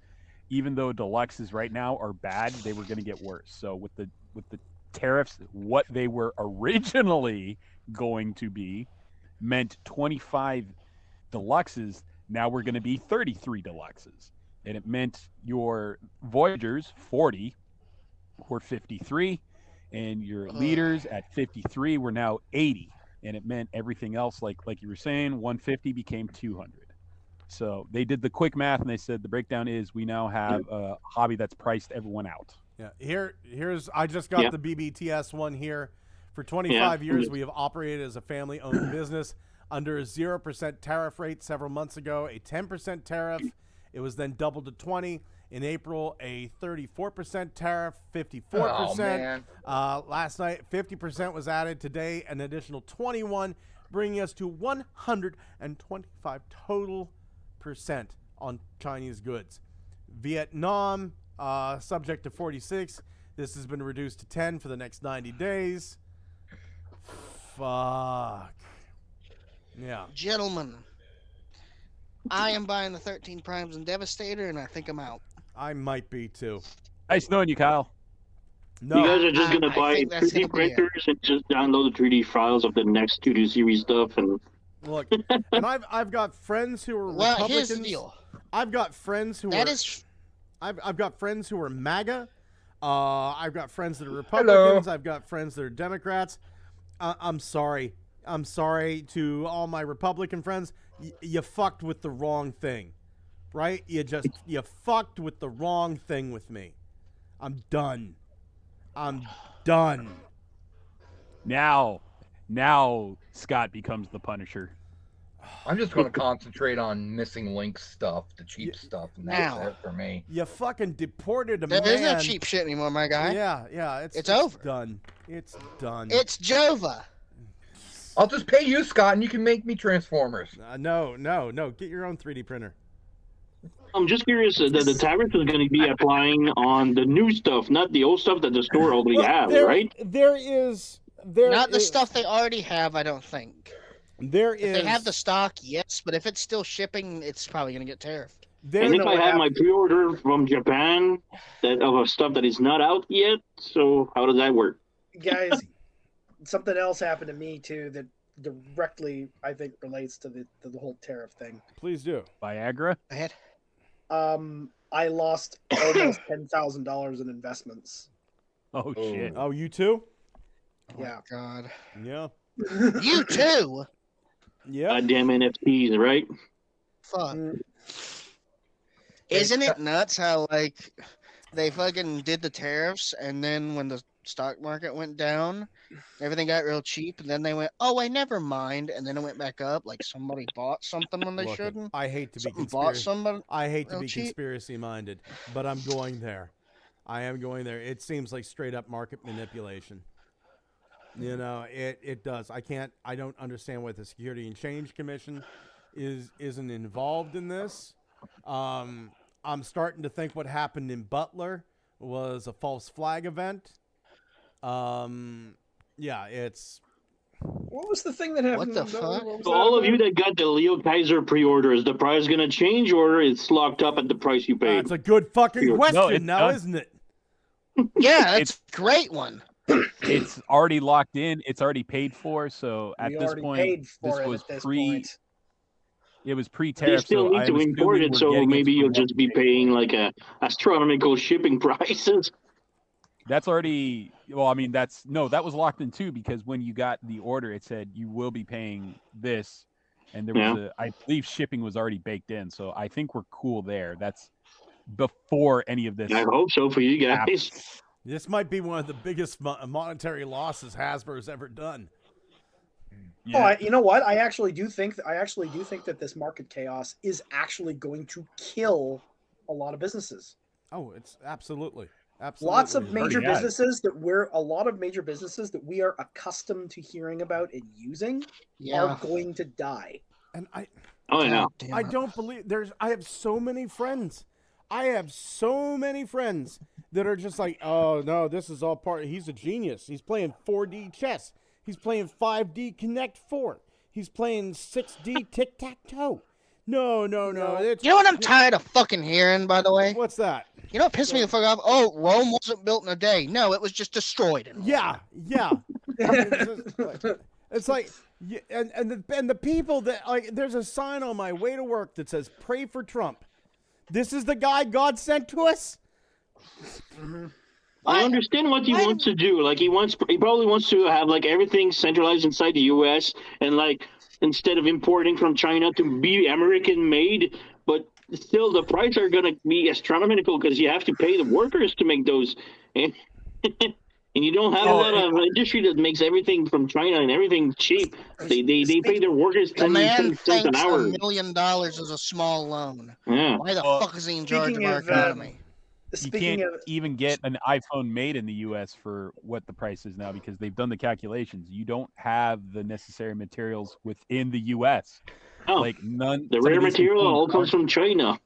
even though deluxes right now are bad, they were going to get worse. So with the tariffs, what they were originally going to be meant 25 deluxes. Now we're going to be 33 deluxes, and it meant your Voyagers 40 were 53, and your leaders at 53 were now 80, and it meant everything else, like you were saying, 150 became 200. So they did the quick math, and they said the breakdown is we now have a hobby that's priced everyone out. Yeah, here's I just got the BBTS one here. For 25 years, we have operated as a family-owned business under a 0% tariff rate. Several months ago, a 10% tariff. It was then doubled to 20. In April, a 34% tariff, 54%. Last night, 50% was added. Today, an additional 21, bringing us to 125 total percent on Chinese goods. Vietnam, subject to 46. This has been reduced to 10 for the next 90 days. Fuck. Yeah. Gentlemen, I am buying the 13 Primes and Devastator, and I think I'm out. I might be too. Nice knowing you, Kyle. No, you guys are just gonna buy 3D printers and just download the 3D files of the next 2D series stuff and. Look, and I've got friends who are Republicans. Here's the deal. I've got friends who I've got friends who are MAGA. I've got friends that are Republicans. I've got friends that are Democrats. I'm sorry. I'm sorry to all my Republican friends. You fucked with the wrong thing. Right? You fucked with the wrong thing with me. I'm done. I'm done. Now Scott becomes the Punisher. I'm just going to concentrate on missing link stuff, the cheap stuff, and that's it for me. You fucking deported a man. There is no cheap shit anymore, my guy. Yeah, it's over. Done. It's done. It's Jova. I'll just pay you, Scott, and you can make me Transformers. No. Get your own 3D printer. I'm just curious that the tariff is going to be applying on the new stuff, not the old stuff that the store already has, right? Not the stuff they already have, I don't think. If they have the stock, yes, but if it's still shipping, it's probably going to get tariffed. And if I have my pre-order from Japan of stuff that is not out yet, so how does that work? Guys, something else happened to me too that directly, I think, relates to the whole tariff thing. Please do. Viagra? Ahead. I lost almost $10,000 in investments. Oh shit! Oh, you too? Yeah. Oh, God. Yeah. You too. Yeah. Goddamn NFTs, right? Fuck. Isn't it nuts how they fucking did the tariffs, and then when the stock market went down, everything got real cheap, and then they went, "Oh, wait, never mind," and then it went back up. Like somebody bought something when they shouldn't. I hate to be conspiracy minded, but I'm going there. I am going there. It seems like straight up market manipulation. You know, it does. I don't understand why the Security and Exchange Commission isn't involved in this. I'm starting to think what happened in Butler was a false flag event. Yeah, it's. What was the thing that happened? What the fuck? So all of you that got the Leo Kaiser pre-order, is the price going to change, or it's locked up at the price you paid? That's a good fucking question isn't it? Yeah, that's a great one. It's already locked in. It's already paid for. So at this point, this was It was pre-tariff. They still need to import it, so maybe you'll just be paying like astronomical shipping prices. That's already, well, I mean, that was locked in too, because when you got the order, it said you will be paying this, and there was I believe shipping was already baked in, so I think we're cool there. That's before any of this. I hope so for you guys. Happens. This might be one of the biggest monetary losses Hasbro's ever done. Yeah. Oh, you know what? I actually do think that this market chaos is actually going to kill a lot of businesses. Oh, it's absolutely. Lots of major businesses that we are accustomed to hearing about and using are going to die. And I don't believe I have so many friends. I have so many friends that are just like, oh no, this is all part. He's a genius. He's playing 4D chess. He's playing 5D Connect 4. He's playing 6D tic tac toe. No. You know what I'm tired of fucking hearing, by the way? What's that? You know what pissed me the fuck off? Oh, Rome wasn't built in a day. No, it was just destroyed in a Yeah. It's like, and the people that, like, there's a sign on my way to work that says, pray for Trump. This is the guy God sent to us? I understand what he wants to do. Like, he probably wants to have, like, everything centralized inside the U.S. and, like, instead of importing from China to be American-made, but still the prices are going to be astronomical because you have to pay the workers to make those. And and you don't have a lot of industry that makes everything from China and everything cheap. They pay their workers 10 cents an hour. $1 million is a small loan. Yeah. Why the fuck is he in charge of our economy? You can't even get an iPhone made in the U.S. for what the price is now because they've done the calculations. You don't have the necessary materials within the U.S. Oh, like none. The rare material all comes from China.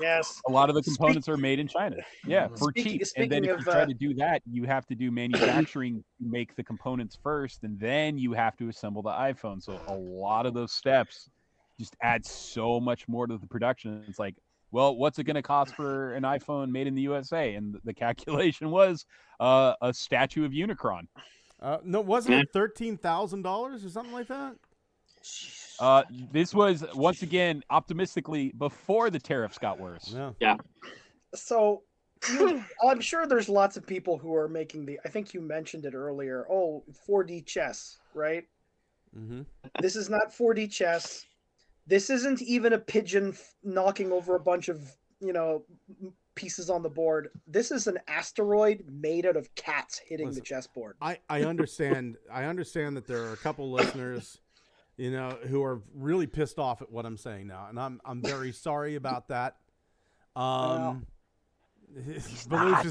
Yes. A lot of the components are made in China. Yeah, for cheap. And then if you try to do that, you have to do manufacturing to make the components first, and then you have to assemble the iPhone. So a lot of those steps just add so much more to the production. It's like, well, what's it going to cost for an iPhone made in the USA? And the calculation was a statue of Unicron. No, wasn't it $13,000 or something like that? This was, once again, optimistically before the tariffs got worse. Yeah. So I'm sure there's lots of people who are making I think you mentioned it earlier. Oh, 4D chess, right? Mm-hmm. This is not 4D chess. This isn't even a pigeon knocking over a bunch of, pieces on the board. This is an asteroid made out of cats hitting the chessboard. I understand. I understand that there are a couple listeners, who are really pissed off at what I'm saying now, and I'm very sorry about that. Belushi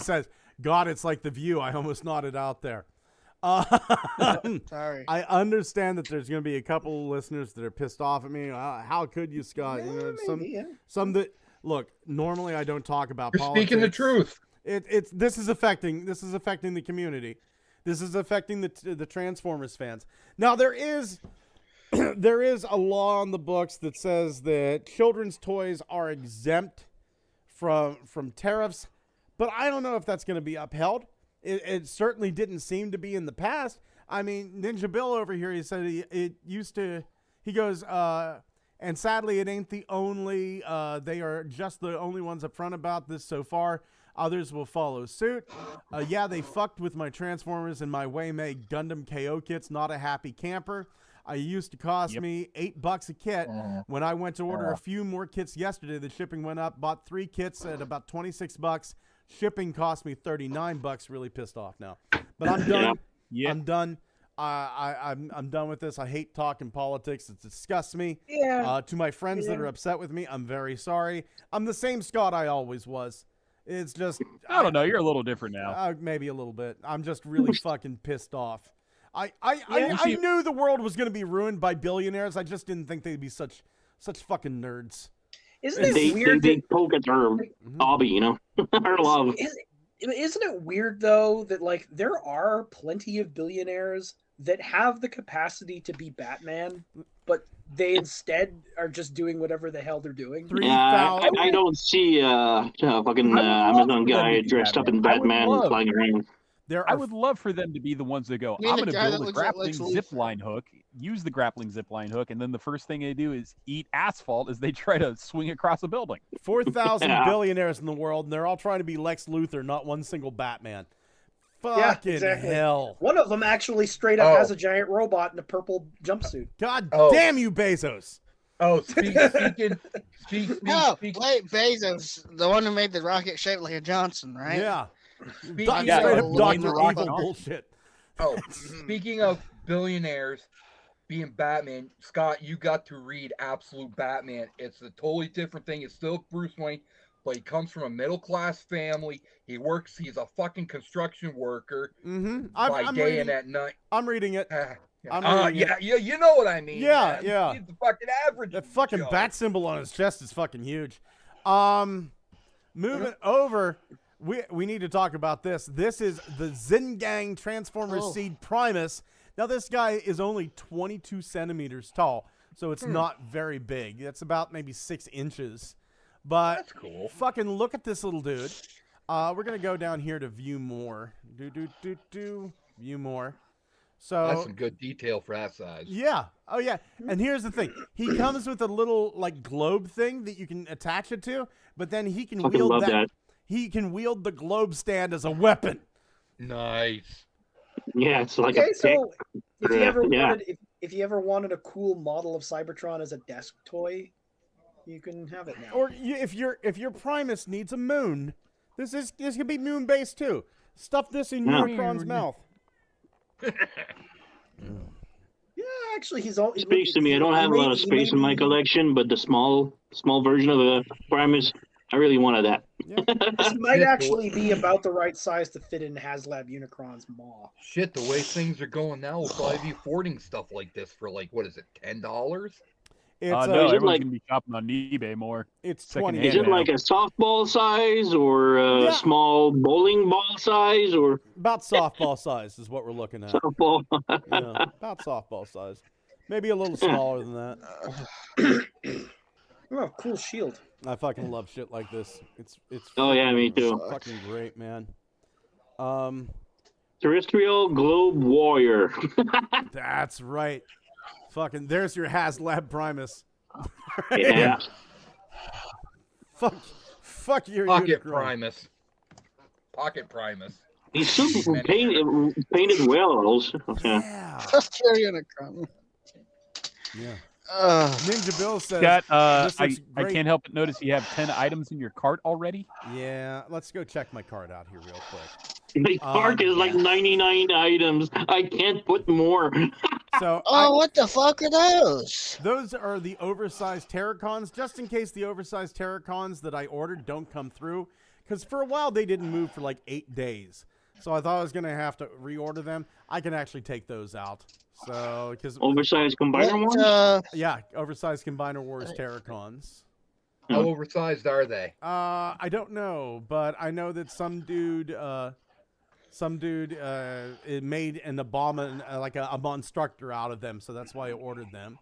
says, "God, it's like The View." I almost nodded out there. Sorry. I understand that there's going to be a couple of listeners that are pissed off at me. How could you, Scott? Some that look. Normally, I don't talk about You're politics. speaking the truth. This is affecting the community. This is affecting the Transformers fans. Now there is a law on the books that says that children's toys are exempt from tariffs, but I don't know if that's going to be upheld. It certainly didn't seem to be in the past. I mean, Ninja Bill over here, he said it used to. He goes, and sadly, it ain't the only. They are just the only ones up front about this so far. Others will follow suit. Yeah, they fucked with my Transformers and my Waymay Gundam KO kits. Not a happy camper. It used to cost me $8 a kit. When I went to order a few more kits yesterday, the shipping went up. Bought 3 kits at about $26. Shipping cost me $39. Really pissed off now. But I'm done. Yeah. I'm done. I'm done with this. I hate talking politics. It disgusts me. Yeah. To my friends that are upset with me, I'm very sorry. I'm the same Scott I always was. It's just I don't know. You're a little different now. Maybe a little bit. I'm just really fucking pissed off. I knew the world was going to be ruined by billionaires. I just didn't think they'd be such fucking nerds. Isn't it weird? They poke at our hobby, our love. Isn't it weird though that like there are plenty of billionaires that have the capacity to be Batman, but they instead are just doing whatever the hell they're doing? I don't see a fucking Amazon guy dressed up in Batman flying around. I would love for them to be the ones that go, I'm going to build a grappling zip line hook, use the grappling zip line hook, and then the first thing they do is eat asphalt as they try to swing across a building. 4,000 billionaires in the world, and they're all trying to be Lex Luthor, not one single Batman. Fucking hell. One of them actually straight up has a giant robot in a purple jumpsuit. God damn you, Bezos. Oh, speaking. Wait, Bezos, the one who made the rocket shaped like a Johnson, right? Yeah. Speaking of billionaires being Batman, Scott, you got to read Absolute Batman. It's a totally different thing. It's still Bruce Wayne, but he comes from a middle class family. He's a fucking construction worker by day and at night. I'm reading it. You know what I mean. Yeah, man. yeah. He's the fucking average. That fucking bat symbol on his chest is fucking huge. moving over, we need to talk about this. This is the Zingang Transformer Seed Primus. Now, this guy is only 22 centimeters tall, so it's not very big. That's about maybe 6 inches. But that's cool. Fucking look at this little dude. We're going to go down here to view more. View more. So that's some good detail for that size. Yeah. Oh, yeah. And here's the thing. He comes with a little, like, globe thing that you can attach it to, but then he can wield that. He can wield the globe stand as a weapon. Nice. Yeah, it's like so if you ever wanted a cool model of Cybertron as a desk toy, you can have it now. Or if your Primus needs a moon, this can be moon based too. Stuff this in Unicron's mouth. Yeah, actually, he's all speaks to me. I don't have a lot of space in my collection, but the small version of a Primus, I really wanted that. This might actually be about the right size to fit in HasLab Unicron's maw. Shit, the way things are going now, we'll probably be affording stuff like this for like, what is it, $10? No, everyone's gonna be shopping on eBay more. It's secondhand. Is it like a softball size or a small bowling ball size or about softball size is what we're looking at. Softball. Yeah, about softball size. Maybe a little smaller than that. Oh, cool shield. I fucking love shit like this. It's oh yeah, me too. Fucking great, man. Terrestrial Globe Warrior. That's right. Fucking there's your HasLab Primus. Yeah. Fuck your Pocket Unicron. Primus. Pocket Primus. He's super painted well also. Yeah. Fuck your Unicron. Yeah. Ninja Bill says, Scott, this looks I great. can't help but notice you have 10 items in your cart already. Yeah, let's go check my card out here real quick. My cart is like 99 items. I can't put more. So, what the fuck are those? Those are the oversized Terracons, just in case the oversized Terracons that I ordered don't come through. Because for a while, they didn't move for like 8 days. So I thought I was going to have to reorder them. I can actually take those out. So, because oversized Combiner Wars? Yeah, oversized Combiner Wars Terracons. How oversized are they? I don't know, but I know that some dude made an Obama, like a Monstructor out of them, so that's why I ordered them.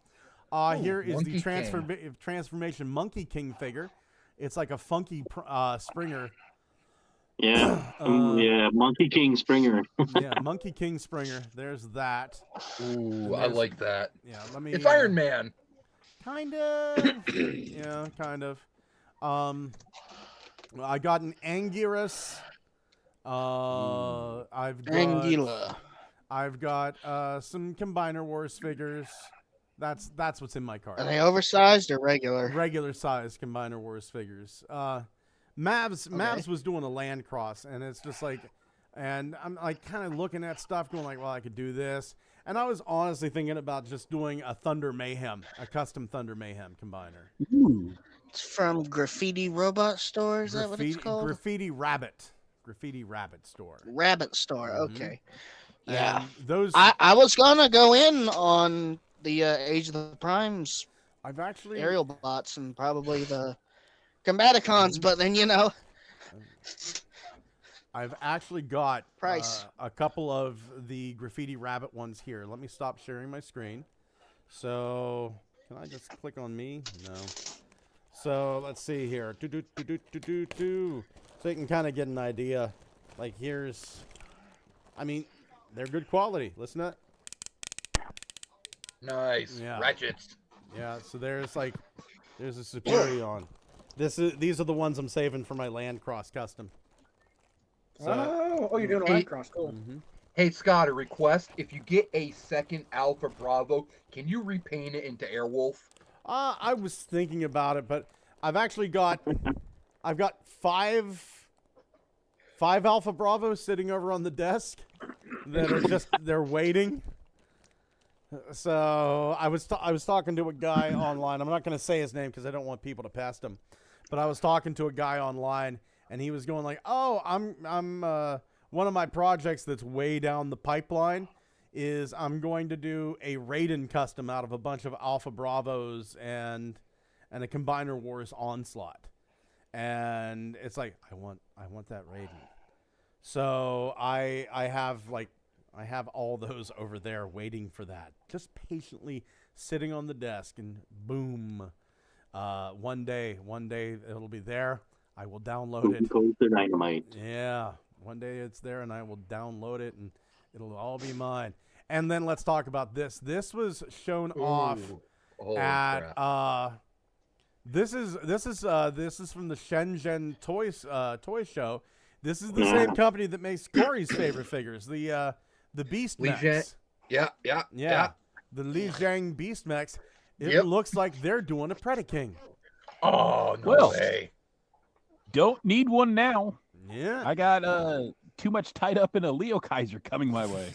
Here is the Transformation Monkey King figure. It's like a funky Springer. Yeah, yeah, Monkey King Springer. Yeah, Monkey King Springer. There's that. Ooh, I like that. Yeah, let me. It's Iron Man. Kind of. Yeah, kind of. I got an Anguirus. I've got some Combiner Wars figures. That's what's in my cart. Are they oversized or regular? Regular size Combiner Wars figures. Mavs was doing a land cross, and it's just like, and I'm like kind of looking at stuff, going like, well, I could do this, and I was honestly thinking about just doing a Thunder Mayhem, a custom Thunder Mayhem combiner. Ooh. It's from Graffiti Robot Store. Is that what it's called? Graffiti Rabbit Store. Rabbit Store. Okay. Yeah. And those. I was gonna go in on the Age of the Primes. I've actually aerial bots and probably the Combaticons, but then I've actually got price a couple of the Graffiti Rabbit ones here. Let me stop sharing my screen. So can I just click on me? No. So let's see here. So you can kind of get an idea. Like here's, I mean, they're good quality. Listen to that. Nice. Yeah. Ratchets. Yeah. So there's a Superion. These are the ones I'm saving for my Landcross custom. So, you're doing a Landcross. Cool. Mm-hmm. Hey, Scott, a request. If you get a second Alpha Bravo, can you repaint it into Airwolf? I was thinking about it, but I've actually got five Alpha Bravos sitting over on the desk that are they're waiting. So I was talking to a guy online. I'm not going to say his name because I don't want people to pest him. But I was talking to a guy online, and he was going like, "Oh, I'm one of my projects that's way down the pipeline is I'm going to do a Raiden custom out of a bunch of Alpha Bravos and a Combiner Wars Onslaught." and it's like I want that Raiden. So I have all those over there waiting for that, just patiently sitting on the desk, and boom, one day it'll be there. I will download it. The dynamite. Yeah, one day it's there, and I will download it, and it'll all be mine. And then let's talk about this. This was shown off at this is from the Shenzhen toy show. This is the same company that makes Corey's favorite figures, the Beast Mechs. Yeah. The Li Jiang Beast Mechs. It looks like they're doing a Predaking. Oh, no way. Don't need one now. Yeah. I got too much tied up in a Leo Kaiser coming my way.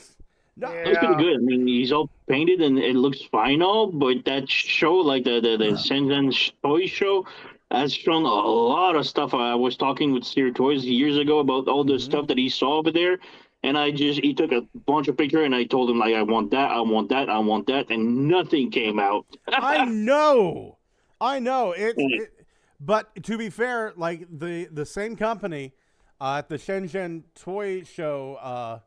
No. It looks pretty good. I mean, he's all painted and it looks fine all, but that show, like the Shenzhen toy show, has shown a lot of stuff. I was talking with Steer Toys years ago about all the stuff that he saw over there, and he took a bunch of pictures, and I told him, like, I want that, and nothing came out. I know. But to be fair, like the same company at the Shenzhen toy show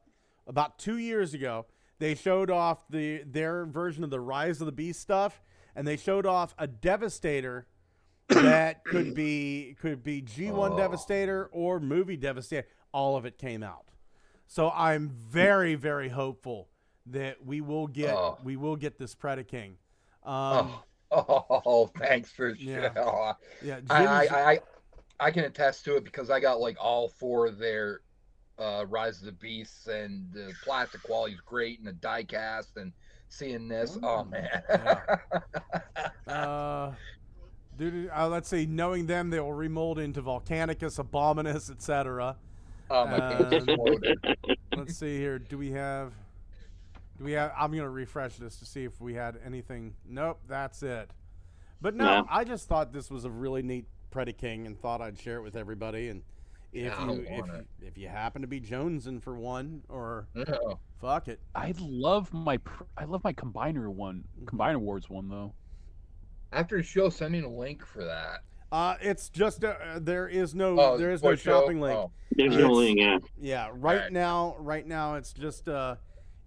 about 2 years ago, they showed off their version of the Rise of the Beast stuff, and they showed off a Devastator that could be G1 Devastator or movie Devastator. All of it came out. So I'm very, very hopeful that we will get this Predaking. Thanks for yeah. I can attest to it because I got like all 4 of their Rise of the Beasts, and the plastic quality is great, and the die cast, and seeing this, oh man. Let's see, knowing them, they will remold into Volcanicus, Abominus, etc. Oh my God. Let's see here. Do we have I'm going to refresh this to see if we had anything. Nope, that's it. But no, I just thought this was a really neat Predaking and thought I'd share it with everybody. And if you happen to be jonesing for one, or fuck it. I love my Combiner Wars one though. After the show, send me a link for that. It's just there is no shopping link. Oh. There's no link. Yeah. Right now it's just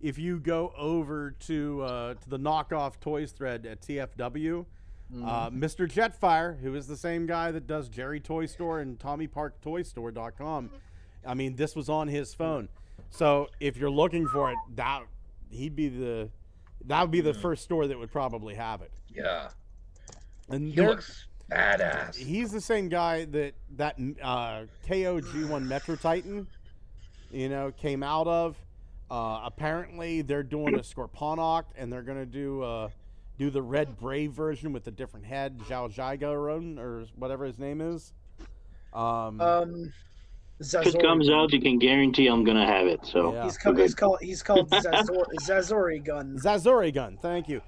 if you go over to the knockoff toys thread at TFW, Mr. Jetfire, who is the same guy that does Jerry Toy Store and TommyParkToyStore.com. I mean, this was on his phone. So if you're looking for it, that would be the first store that would probably have it. Yeah. And he looks badass. He's the same guy that KO G1 Metro Titan, came out of. Apparently, they're doing a Scorponok, and they're gonna do the Red Brave version with the different head, Zhao Zhaigaron, or whatever his name is. If it comes out, you can guarantee I'm gonna have it. So he's called Zazori Gun. Zazori Gun. Thank you.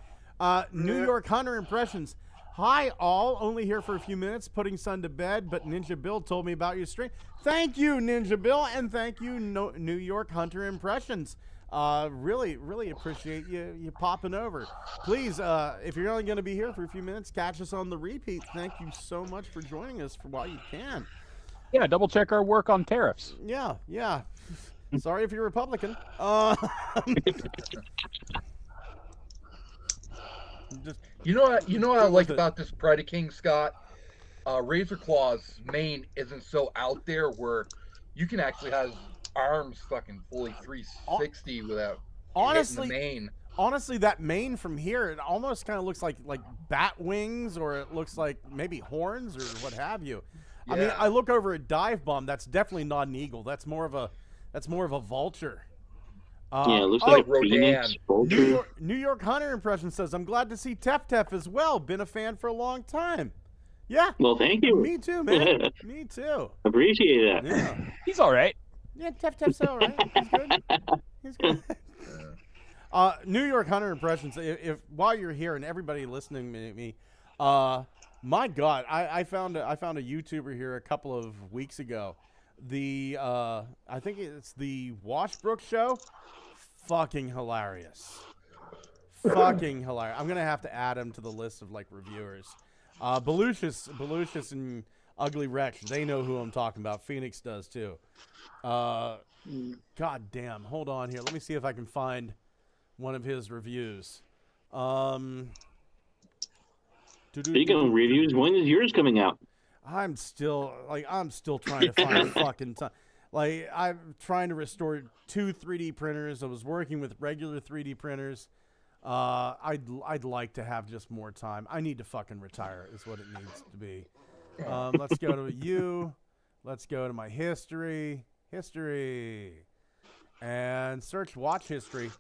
New York Hunter Impressions. Hi, all. Only here for a few minutes, putting son to bed, but Ninja Bill told me about your stream. Thank you, Ninja Bill, and thank you, New York Hunter Impressions. Really, really appreciate you popping over. Please, if you're only going to be here for a few minutes, catch us on the repeat. Thank you so much for joining us for while you can. Yeah, double check our work on tariffs. Yeah. Sorry if you're Republican. You know what I like about this Predaking, Scott? Razor Claw's mane isn't so out there where you can actually have arms fucking fully 360 without hitting the mane. Honestly, that mane from here, it almost kind of looks like bat wings, or it looks like maybe horns or what have you. Yeah. I mean, I look over at Dive Bomb. That's definitely not an eagle. That's more of a vulture. Yeah, it looks like Rodan. New York Hunter Impression says, I'm glad to see Tef as well. Been a fan for a long time. Yeah. Well, thank you. Me too, man. Me too. Appreciate that. Yeah. He's all right. Yeah, Tef's all right. He's good. New York Hunter Impressions. If while you're here and everybody listening to me, my God, I found a YouTuber here a couple of weeks ago. I think it's the Washbrook Show. Fucking hilarious. Fucking hilarious. I'm gonna have to add him to the list of reviewers. Belucius and Ugly Rex, they know who I'm talking about. Phoenix does too. God damn. Hold on here. Let me see if I can find one of his reviews. Speaking of reviews, when is yours coming out? I'm still trying to find fucking time. Like, I'm trying to restore 2 3D printers. I was working with regular 3D printers. I'd like to have just more time. I need to fucking retire is what it needs to be. Let's go to you. Let's go to my history, and search watch history.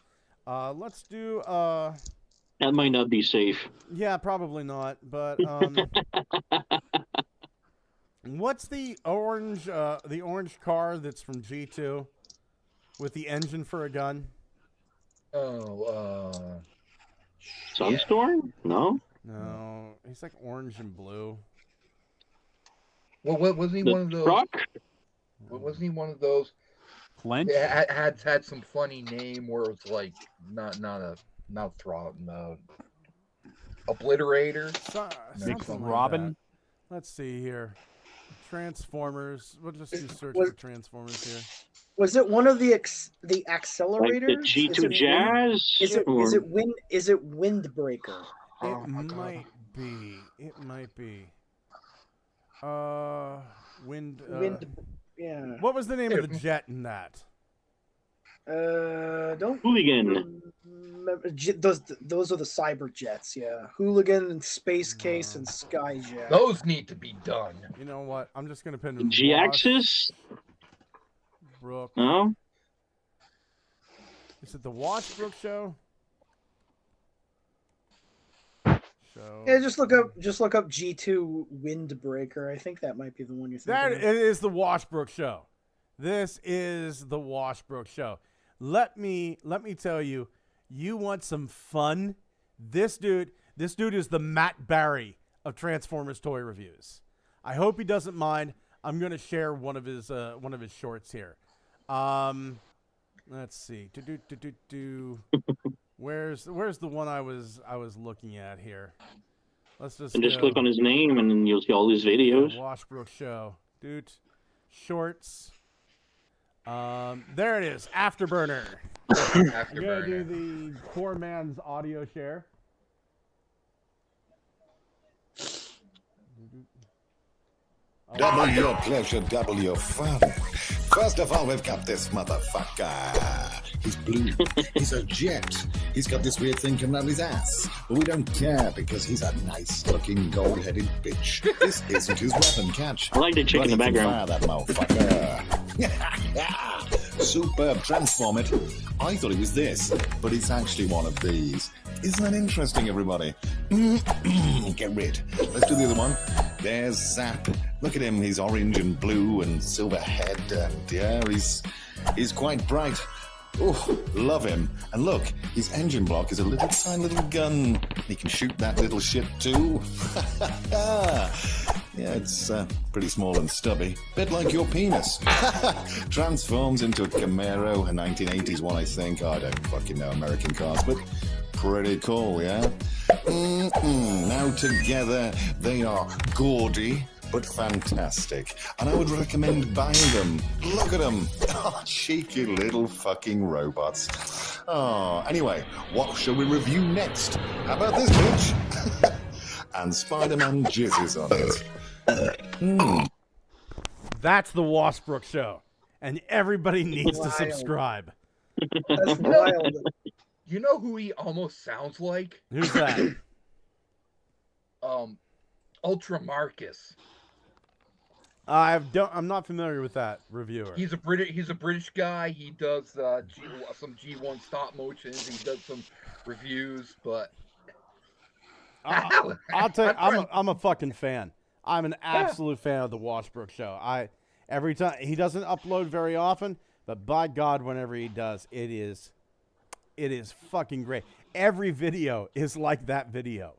Let's do. That might not be safe. Yeah, probably not. But what's the orange car that's from G2 with the engine for a gun? Sunstorm? No. No, he's like orange and blue. Well, wasn't he one of those? Truck? Wasn't he one of those? Flint? It had some funny name where it's like not Throttle, no. Obliterator. Something like Robin. that. Let's see here. Transformers. We'll just do search for Transformers here. Was it one of the accelerators? Like the G2 Jazz? Is it Windbreaker? It might be. It might be. Yeah. What was the name of the jet in that? Don't Hooligan. remember. Those are the cyber jets. Yeah, Hooligan and Space Case and Skyjet. Those need to be done. You know what? I'm just gonna pin G-Axis? Brook. No. Is it the Washbrook show? Yeah, just look up G2 Windbreaker. I think that might be the one you're thinking. That of. it is the Washbrook show. This is the Washbrook show. Let me tell you, you want some fun? This dude is the Matt Barry of Transformers toy reviews. I hope he doesn't mind. I'm gonna share one of his shorts here. Let's see. Where's the one I was looking at here? Let's just click on his name and then you'll see all his videos. Washbrook show, dude. Shorts. There it is. Afterburner. I'm gonna do the poor man's audio share. Double your pleasure, double your fun. First of all, we've got this motherfucker. He's blue. He's a jet. He's got this weird thing coming out of his ass. But we don't care because he's a nice-looking gold-headed bitch. This isn't his weapon, catch. I like the chick in the background. Fire that motherfucker. Superb. Transform it. I thought it was this, but it's actually one of these. Isn't that interesting, everybody? Get rid. Let's do the other one. There's Zap. Look at him. He's orange and blue and silver head. And yeah, he's quite bright. Oh, love him. And look, his engine block is a little tiny little gun. He can shoot that little shit too. Yeah, it's pretty small and stubby. Bit like your penis. Transforms into a Camaro, a 1980s one, I think. I don't fucking know American cars, but pretty cool, yeah? Now together, they are gaudy, but fantastic. And I would recommend buying them. Look at them. Oh, cheeky little fucking robots. Oh, anyway, what shall we review next? How about this, bitch? And Spider-Man jizzes on it. That's the Washbrook show. And everybody needs to subscribe. That's wild. You know who he almost sounds like? Who's that? Ultra Marcus. I'm not familiar with that reviewer. He's a British guy. He does some G1 stop motions. He does some reviews, but I'll tell you, I'm a fucking fan. I'm an absolute fan of the Washbrook show. Every time he doesn't upload very often, but by God, whenever he does, it is fucking great. Every video is like that video.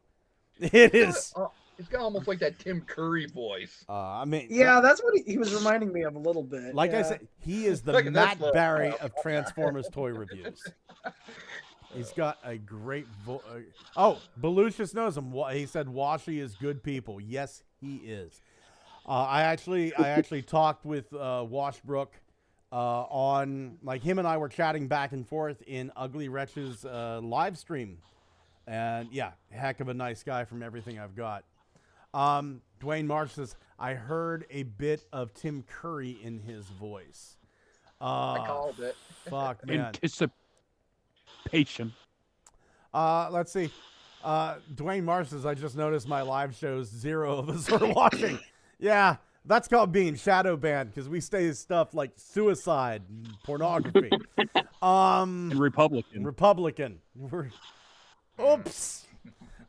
It is. He's got almost like that Tim Curry voice. Yeah, that's what he was reminding me of a little bit. Like I said, he is the Matt Barry of Transformers toy reviews. He's got a great voice. Oh, Belucius knows him. He said Washi is good people. Yes, he is. I actually talked with Washbrook on, like, him and I were chatting back and forth in Ugly Wretch's live stream, and yeah, heck of a nice guy from everything I've got. Dwayne Marsh says, I heard a bit of Tim Curry in his voice. I called it. Fuck, man. Anticipation. Let's see. Dwayne Marsh says, I just noticed my live shows, 0 of us are watching. Yeah, that's called being shadow banned, because we say stuff like suicide and pornography. And Republican. Oops.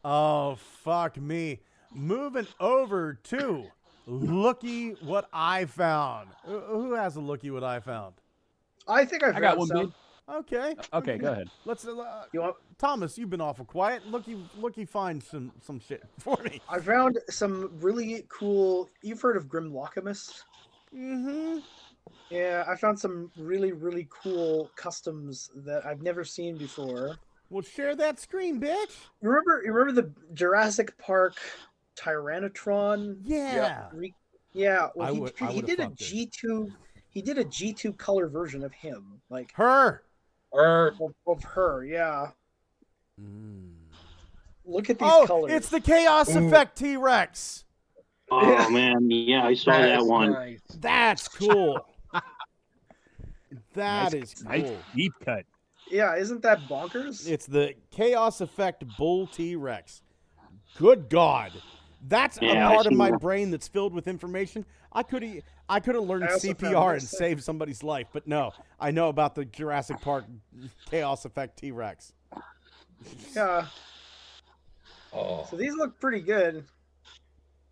Oh, fuck me. Moving over to Looky What I Found. Who has a Looky What I Found? I think I got one, some. dude. Okay. Okay, go ahead. Let's. You want? Thomas, you've been awful quiet. Looky, find some shit for me. I found some really cool. You've heard of Grimlockamus? Mm-hmm. Yeah, I found some really, really cool customs that I've never seen before. Well, share that screen, bitch. You remember the Jurassic Park Tyrannotron? Yeah. Yeah. Well, he did a G2. He did a G2 color version of him, like her. Of her, yeah. Look at these colors. It's the Chaos Effect T-Rex. Oh man, yeah, I saw that one. Nice. That's cool. That is cool. Nice deep cut. Yeah, isn't that bonkers? It's the Chaos Effect Bull T-Rex. Good God. That's a part of my brain that's filled with information. I could have learned CPR and saved somebody's life, but no. I know about the Jurassic Park Chaos Effect T-Rex. Yeah. Oh. So these look pretty good.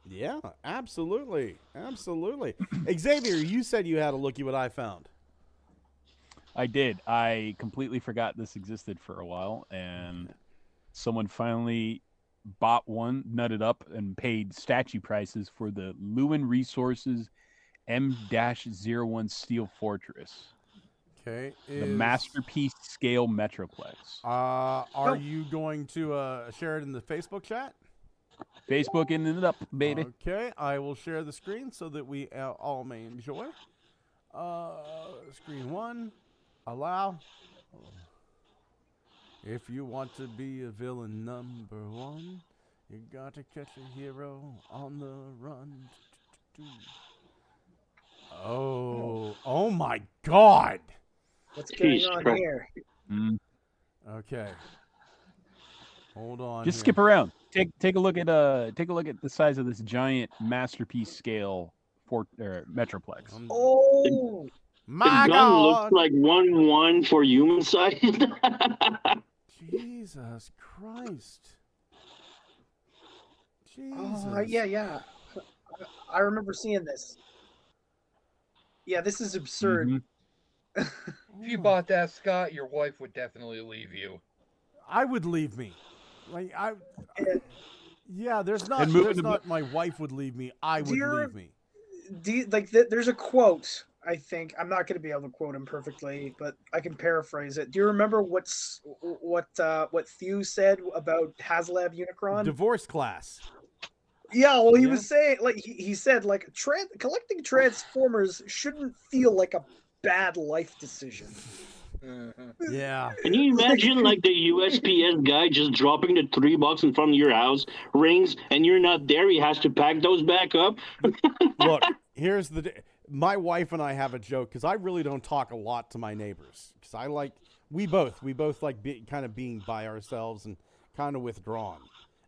Yeah, absolutely. Absolutely. Xavier, you said you had a Looky What I Found. I did. I completely forgot this existed for a while, and someone finally bought one, nutted up, and paid statue prices for the Lewin Resources M-01 Steel Fortress. Okay. The Masterpiece Scale Metroplex. Are you going to share it in the Facebook chat? Facebooking it up, baby. Okay, I will share the screen so that we all may enjoy. Screen 1. Allow. If you want to be a villain #1, you gotta catch a hero on the run. Oh my God! What's going on here? Okay. Hold on. Just skip around. Take a look at the size of this giant Masterpiece Scale Metroplex. Oh. My the gun God. looks like 1-1 for human size. Jesus Christ. Jesus. Oh, yeah. I remember seeing this. Yeah, this is absurd. Mm-hmm. If you bought that, Scott, your wife would definitely leave you. I would leave me. Like there's not my wife would leave me. I would leave me. There's a quote. I think I'm not going to be able to quote him perfectly, but I can paraphrase it. Do you remember what Thew said about HasLab Unicron? Divorce class. Yeah, well, he was saying, like, he said, like, collecting Transformers shouldn't feel like a bad life decision. Yeah. Can you imagine, like, the USPS guy just dropping the $3 in front of your house, rings, and you're not there? He has to pack those back up. Look, here's my wife and I have a joke, because I really don't talk a lot to my neighbors. Because we both like kind of being by ourselves and kind of withdrawn.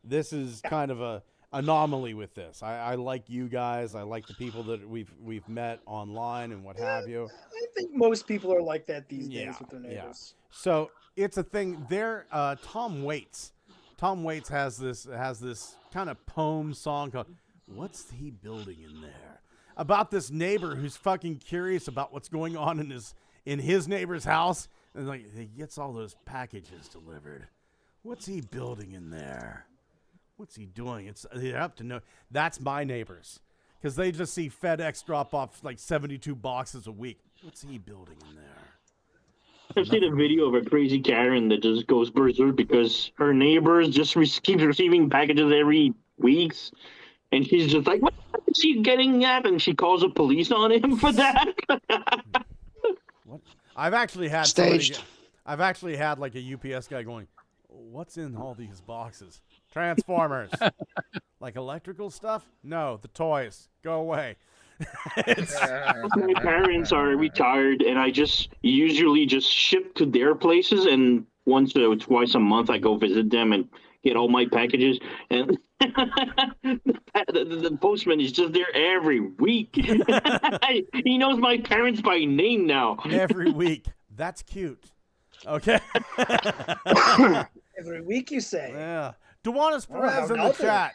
This is kind of a anomaly with this. I like you guys. I like the people that we've met online and what have you. I think most people are like that these days with their neighbors. Yeah. So it's a thing. There, Tom Waits has this kind of poem song called "What's He Building in There?" about this neighbor who's fucking curious about what's going on in his neighbor's house, and like he gets all those packages delivered. What's he building in there? What's he doing? They're up to no. That's my neighbors, because they just see FedEx drop off like 72 boxes a week. What's he building in there? I've seen a video of a crazy Karen that just goes berserk because her neighbors just keeps receiving packages every week, and she's just like, "What What's he getting at? And she calls the police on him for that. What? I've actually had Staged. I've actually had like a UPS guy going, "What's in all these boxes? Transformers, like electrical stuff? No, the toys. Go away." My parents are retired, and I just usually just ship to their places, and once or twice a month I go visit them and get all my packages. And the postman is just there every week. He knows my parents by name now. Every week. That's cute. Okay. Every week, you say. Yeah. Dewanis Perez in the nothing. chat.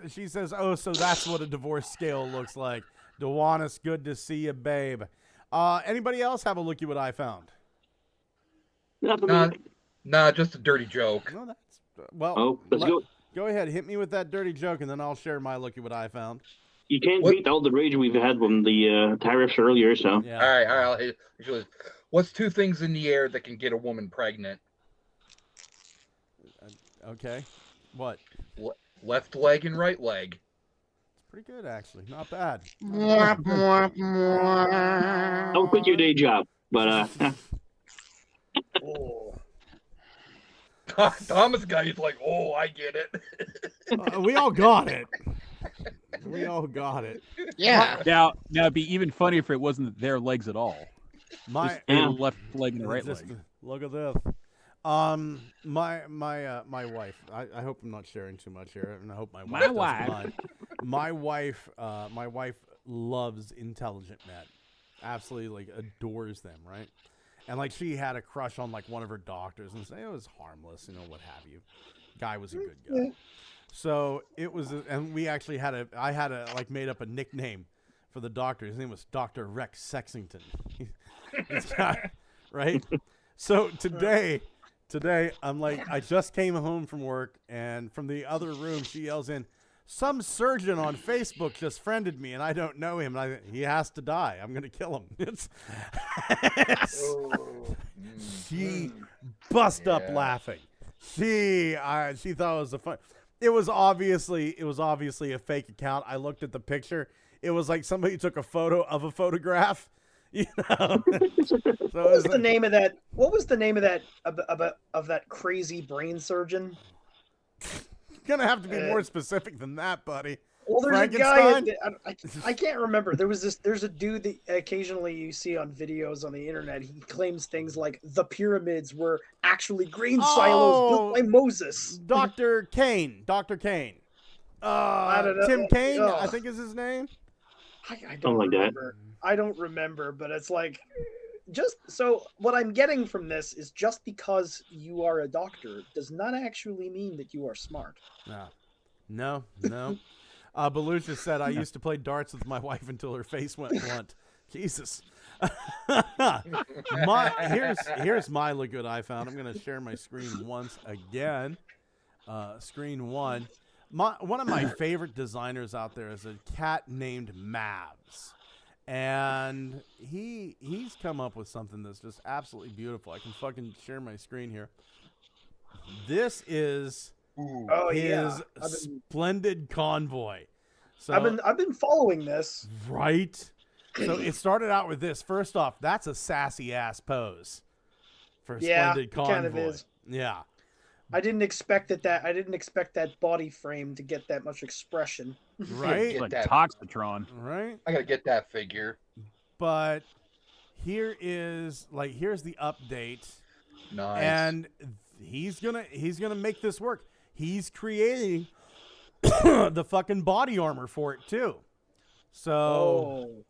She says, "Oh, so that's what a divorce scale looks like." Dewanis, good to see you, babe. Anybody else have a looky what I found? Nah, just a dirty joke. No, that's well. Oh, let's go. Go ahead, hit me with that dirty joke, and then I'll share my looky what I found. You can't beat all the rage we've had from the tariffs earlier, so. Yeah. All right. I'll hit you. What's two things in the air that can get a woman pregnant? Okay. What? Left leg and right leg. It's pretty good, actually. Not bad. Don't quit your day job, but Oh. Thomas guy is like, oh, I get it. We all got it. We all got it. Yeah. Now it'd be even funnier if it wasn't their legs at all. My Just a left leg and a right leg. Look at this. My wife. I hope I'm not sharing too much here, and I hope my wife doesn't mind. My wife loves intelligent men. Absolutely, like, adores them, right? And like, she had a crush on like one of her doctors, and say it was harmless, what have you. Guy was a good guy. So it was, and we actually I had like made up a nickname for the doctor. His name was Dr. Rex Sexington. This guy, right? So today, I'm like, I just came home from work, and from the other room, she yells in, "Some surgeon on Facebook just friended me, and I don't know him. And he has to die. I'm going to kill him." She bust up laughing. She thought it was fun. It was obviously a fake account. I looked at the picture. It was like somebody took a photo of a photograph. So What was the name of that? What was the name of that of that crazy brain surgeon? You're gonna have to be more specific than that, buddy. Well, there's a guy. I can't remember. There's a dude that occasionally you see on videos on the internet. He claims things like the pyramids were actually grain silos built by Moses. Dr. Kane. I don't know. Tim Kane, I think is his name. I don't remember. I don't remember, but it's like, just so what I'm getting from this is just because you are a doctor does not actually mean that you are smart. No. Belushi said, "I used to play darts with my wife until her face went blunt." Jesus. Here's my look good I found. I'm going to share my screen once again. Screen one. One of my favorite designers out there is a cat named Mavs. And he's come up with something that's just absolutely beautiful. I can fucking share my screen here. This is his splendid convoy. So I've been following this. Right. So it started out with this. First off, that's a sassy ass pose for splendid convoy. It kind of is. Yeah. I didn't expect that body frame to get that much expression. Right? Like Toxitron. Right? I gotta get that figure. But here's the update. Nice. And he's gonna make this work. He's creating the fucking body armor for it too. So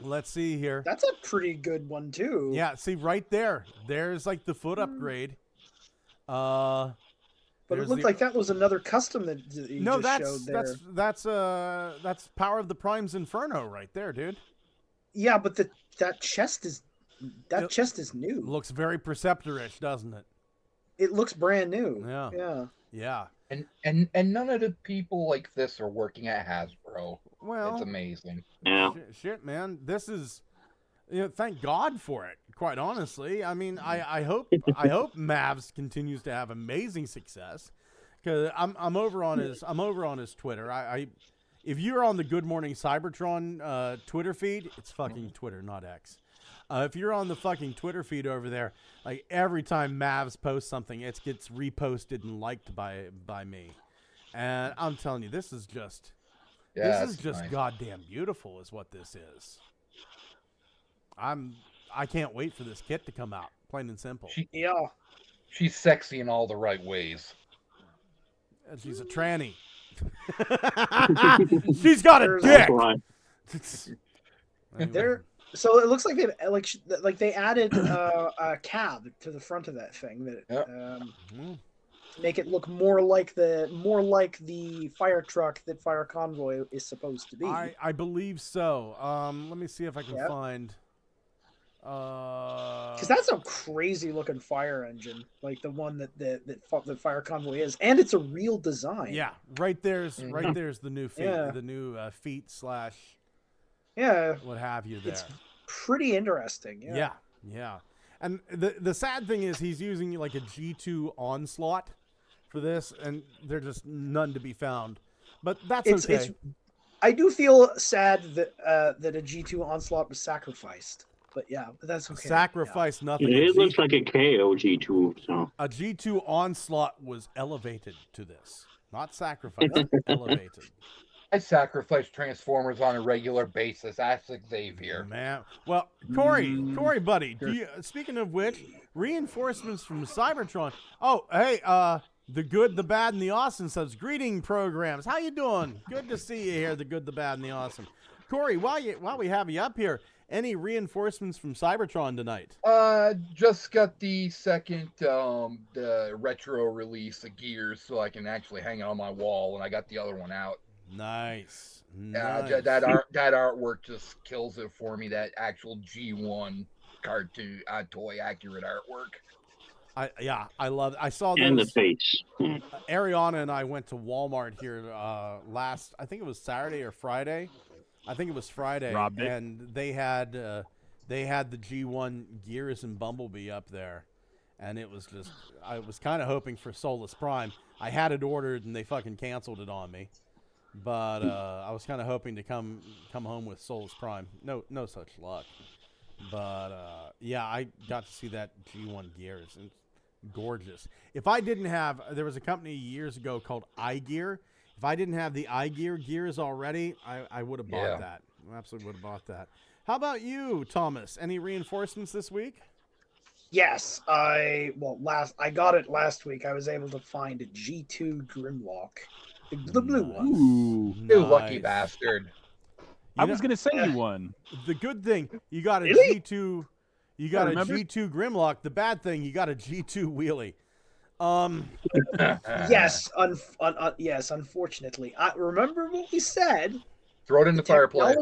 let's see here. That's a pretty good one too. Yeah, see right there. There's like the foot upgrade. But it looked like that was another custom that you that's showed there. that's Power of the Prime's Inferno right there, dude. Yeah, but that chest is new. Looks very Preceptor-ish, doesn't it? It looks brand new. Yeah. And none of the people like this are working at Hasbro. Well, it's amazing. Yeah. Shit, man. This is, thank God for it. Quite honestly, I mean, I hope Mavs continues to have amazing success, because I'm over on his Twitter. if you're on the Good Morning Cybertron Twitter feed, it's fucking Twitter, not X. If you're on the fucking Twitter feed over there, like every time Mavs posts something, it gets reposted and liked by me. And I'm telling you, this is just nice. Goddamn beautiful is what this is. I can't wait for this kit to come out, plain and simple. She's sexy in all the right ways. And she's a tranny. She's got a dick. So it looks like they added a cab to the front of that thing that make it look more like the fire truck that Fire Convoy is supposed to be. I believe so. Let me see if I can find. Because that's a crazy looking fire engine, like the one that Fire Convoy is, and it's a real design. Yeah, right there's the new feet, the new feet / what have you there. It's pretty interesting. Yeah. And the sad thing is he's using like a G2 onslaught for this, and they're just none to be found. But that's okay. I do feel sad that that a G2 onslaught was sacrificed. But yeah, that's okay. Sacrifice nothing. It looks like a KO G2. So a G2 onslaught was elevated to this, not sacrificed. Elevated. I sacrifice Transformers on a regular basis. Ask Xavier. Man, well, Corey, buddy. Speaking of which, reinforcements from Cybertron. Oh, hey, the good, the bad, and the awesome subs. Greeting programs. How you doing? Good to see you here. The good, the bad, and the awesome. Corey, while we have you up here. Any reinforcements from Cybertron tonight? Just got the second the retro release of Gears, so I can actually hang it on my wall, and I got the other one out. Nice. That artwork just kills it for me. That actual G1 cartoon toy accurate artwork. I love it. I saw those. And the face. Ariana and I went to Walmart here I think it was Saturday or Friday. I think it was Friday, and they had the G1 Gears and Bumblebee up there, and it was just I was kind of hoping for Solus Prime. I had it ordered, and they fucking canceled it on me, but I was kind of hoping to come home with Solus Prime. No such luck, but yeah, I got to see that G1 Gears, and it's gorgeous. If I didn't have, there was a company years ago called iGear. If I didn't have the iGear gears already, I would have bought that. I absolutely would have bought that. How about you, Thomas? Any reinforcements this week? Yes, I got it last week. I was able to find a G2 Grimlock, the blue one. Ooh, you lucky bastard! I was gonna send you one. The good thing you got a G2. You got a G2 Grimlock. The bad thing you got a G2 Wheelie. Yes, yes. Unfortunately, I remember what we said. Throw it in the fireplace.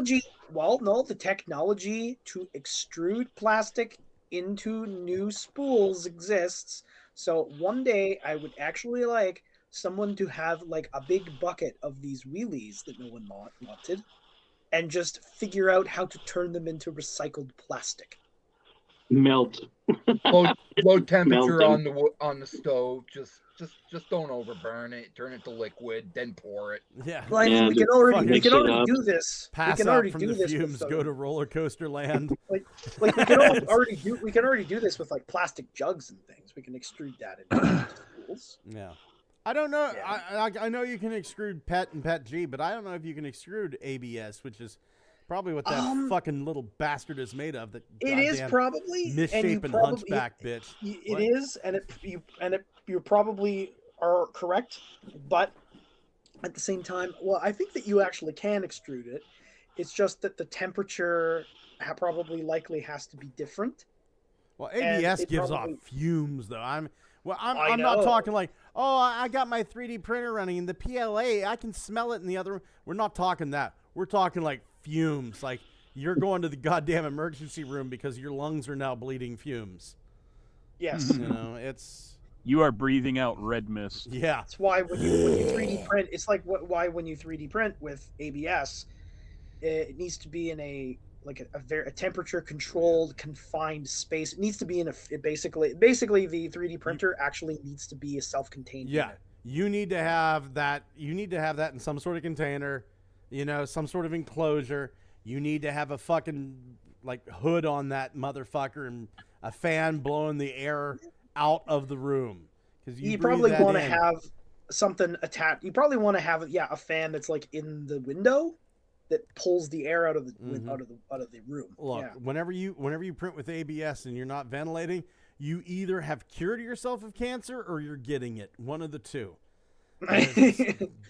Well, no, the technology to extrude plastic into new spools exists. So one day, I would actually like someone to have like a big bucket of these wheelies that no one wanted, and just figure out how to turn them into recycled plastic. Melt. low temperature on the stove. Just don't overburn it. Turn it to liquid, then pour it. Yeah. Well, I mean, we can already do this. Pass we can out already from do the this fumes. Go to roller coaster land. like we can already do this with like plastic jugs and things. We can extrude that into spools. Yeah. I don't know. Yeah. I know you can extrude PET and PET G, but I don't know if you can extrude ABS, which is probably what that fucking little bastard is made of. That it is probably misshapen hunchback bitch. It is, and you probably are correct, but at the same time, well, I think that you actually can extrude it. It's just that the temperature probably likely has to be different. Well, ABS gives off fumes, though. I'm I not talking like, oh, I got my 3D printer running in the PLA. I can smell it in the other room. We're not talking that. We're talking like fumes. Like you're going to the goddamn emergency room because your lungs are now bleeding fumes. Yes. You know, it's... You are breathing out red mist. Yeah. That's why when you 3D print, it's like why when you 3D print with ABS, it needs to be in a temperature controlled confined space. It needs to be in basically the 3D printer actually needs to be a self-contained unit. You need to have that in some sort of container you know, some sort of enclosure. You need to have a fucking like hood on that motherfucker and a fan blowing the air out of the room. Because you probably want to have something attached. You probably want to have a fan that's like in the window that pulls the air out of the out of the room. Look, whenever you print with ABS and you're not ventilating, you either have cured yourself of cancer or you're getting it. One of the two.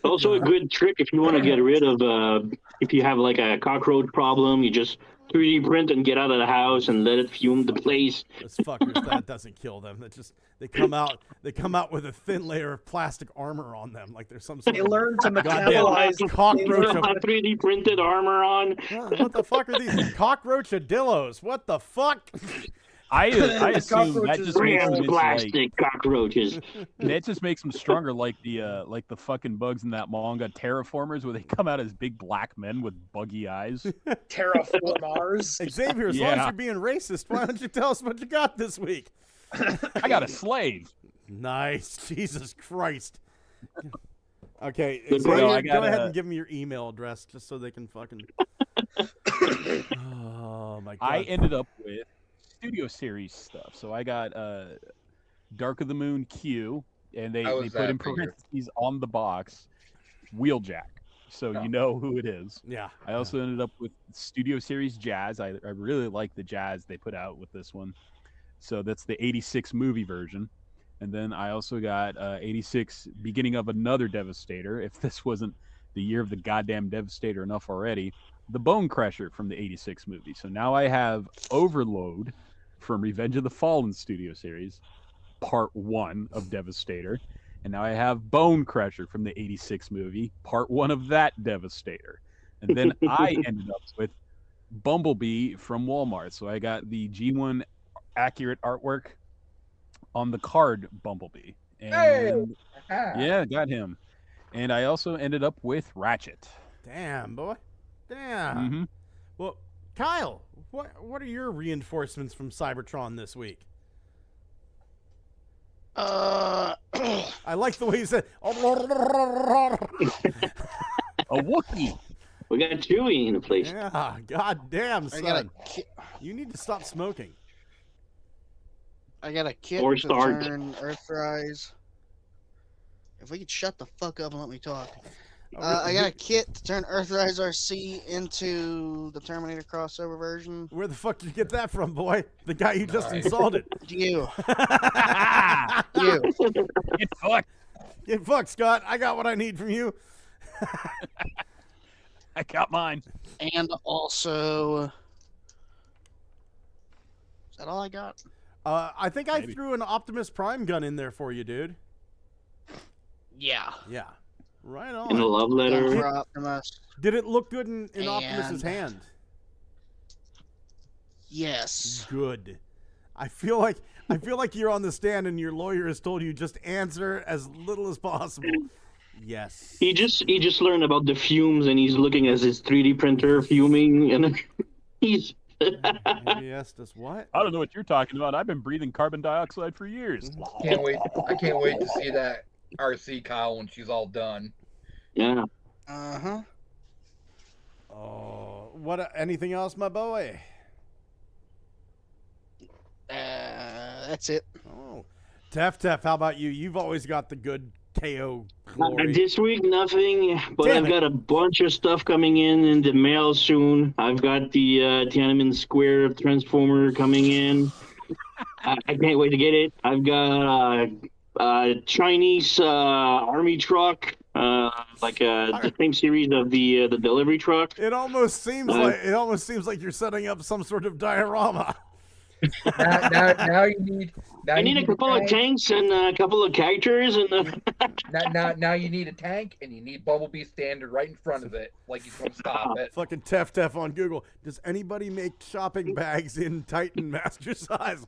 Also a good trick if you want to get rid of if you have like a cockroach problem, you just 3D print and get out of the house and let it fume the place. Those fuckers, that doesn't kill them. That just they come out with a thin layer of plastic armor on them, like there's some sort they of learn to goddamn metabolize cockroach. 3D printed armor on. What the fuck are these cockroachadillos? What the fuck? I assume that just makes them plastic cockroaches. That just makes them stronger, like the fucking bugs in that manga Terraformers, where they come out as big black men with buggy eyes. Terraformers. Xavier, as long as you're being racist, why don't you tell us what you got this week? I got a slave. Nice, Jesus Christ. Okay, Good Xavier, go ahead and give me your email address just so they can fucking. Oh my God! I ended up with Studio Series stuff. So I got Dark of the Moon Q, and they put in parentheses on the box Wheeljack, so you know who it is. Yeah. I also ended up with Studio Series Jazz. I really like the jazz they put out with this one. So that's the 86 movie version. And then I also got 86 Beginning of Another Devastator. If this wasn't the year of the goddamn Devastator enough already, the Bone Crusher from the 86 movie. So now I have Overload from Revenge of the Fallen Studio Series, Part 1 of Devastator. And now I have Bone Crusher from the 86 movie, Part 1 of that Devastator. And then I ended up with Bumblebee from Walmart. So I got the G1 accurate artwork on the card Bumblebee. And yeah, got him. And I also ended up with Ratchet. Damn, boy. Damn. Mm-hmm. Well, Kyle, what are your reinforcements from Cybertron this week? I like the way you said a Wookiee. We got Chewie in the place. Yeah, goddamn, son. You need to stop smoking. I got a kit Or to start. turn Earthrise. If we could shut the fuck up and let me talk. I got a kit to turn Earthrise RC into the Terminator crossover version. Where the fuck did you get that from, boy? The guy you just insulted. You. You. Get fucked. Get fucked, Scott. I got what I need from you. I got mine. And also... Is that all I got? I think I threw an Optimus Prime gun in there for you, dude. Yeah. Yeah. Right on. In a love letter. Did it look good in Optimus's hand? Yes. Good. I feel like you're on the stand and your lawyer has told you just answer as little as possible. Yes. He just learned about the fumes and he's looking at his 3D printer fuming and he's ABS does what? I don't know what you're talking about. I've been breathing carbon dioxide for years. Can't wait. I can't wait to see that RC Kyle when she's all done. Yeah. Uh-huh. Oh, what? Anything else, my boy? That's it. Oh, Tef, how about you? You've always got the good KO glory. This week, nothing, but Damn I've got a bunch of stuff coming in the mail soon. I've got the Tiananmen Square Transformer coming in. I can't wait to get it. I've got a Chinese army truck, like the same series of the delivery truck. It almost seems like you're setting up some sort of diorama. Now you need. I need a couple of tanks and a couple of characters and. Now you need a tank and you need Bumblebee standing right in front of it, like he's gonna stop it. Fucking Tef on Google. Does anybody make shopping bags in Titan Master size?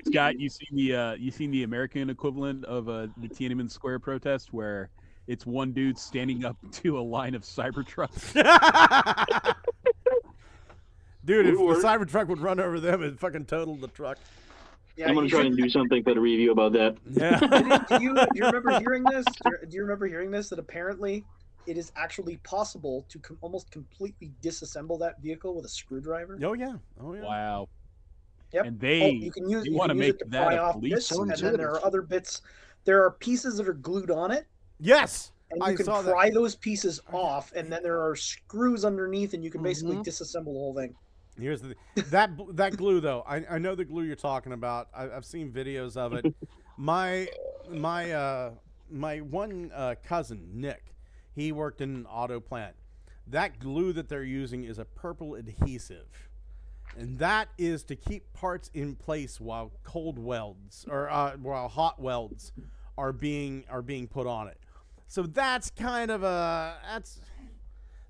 Scott, you seen the American equivalent of the Tiananmen Square protest where it's one dude standing up to a line of Cybertrucks? Dude, if the Cybertruck would run over them, it'd fucking total the truck. Yeah, I'm gonna try and do something for the review about that. Yeah. Do you remember hearing this? Do you remember hearing this? That apparently it is actually possible to almost completely disassemble that vehicle with a screwdriver. Oh yeah. Oh yeah. Wow. Yep. And they you can use, want to make it to that pry a off police bits, and service. then there are other bits. There are pieces that are glued on it, Yes. and I you can saw pry that. those pieces off, and then there are screws underneath, and you can basically Mhm. disassemble the whole thing. Here's the that glue though. I know the glue you're talking about. I've seen videos of it. My one cousin Nick, he worked in an auto plant. That glue that they're using is a purple adhesive, and that is to keep parts in place while cold welds or while hot welds are being put on it. So that's kind of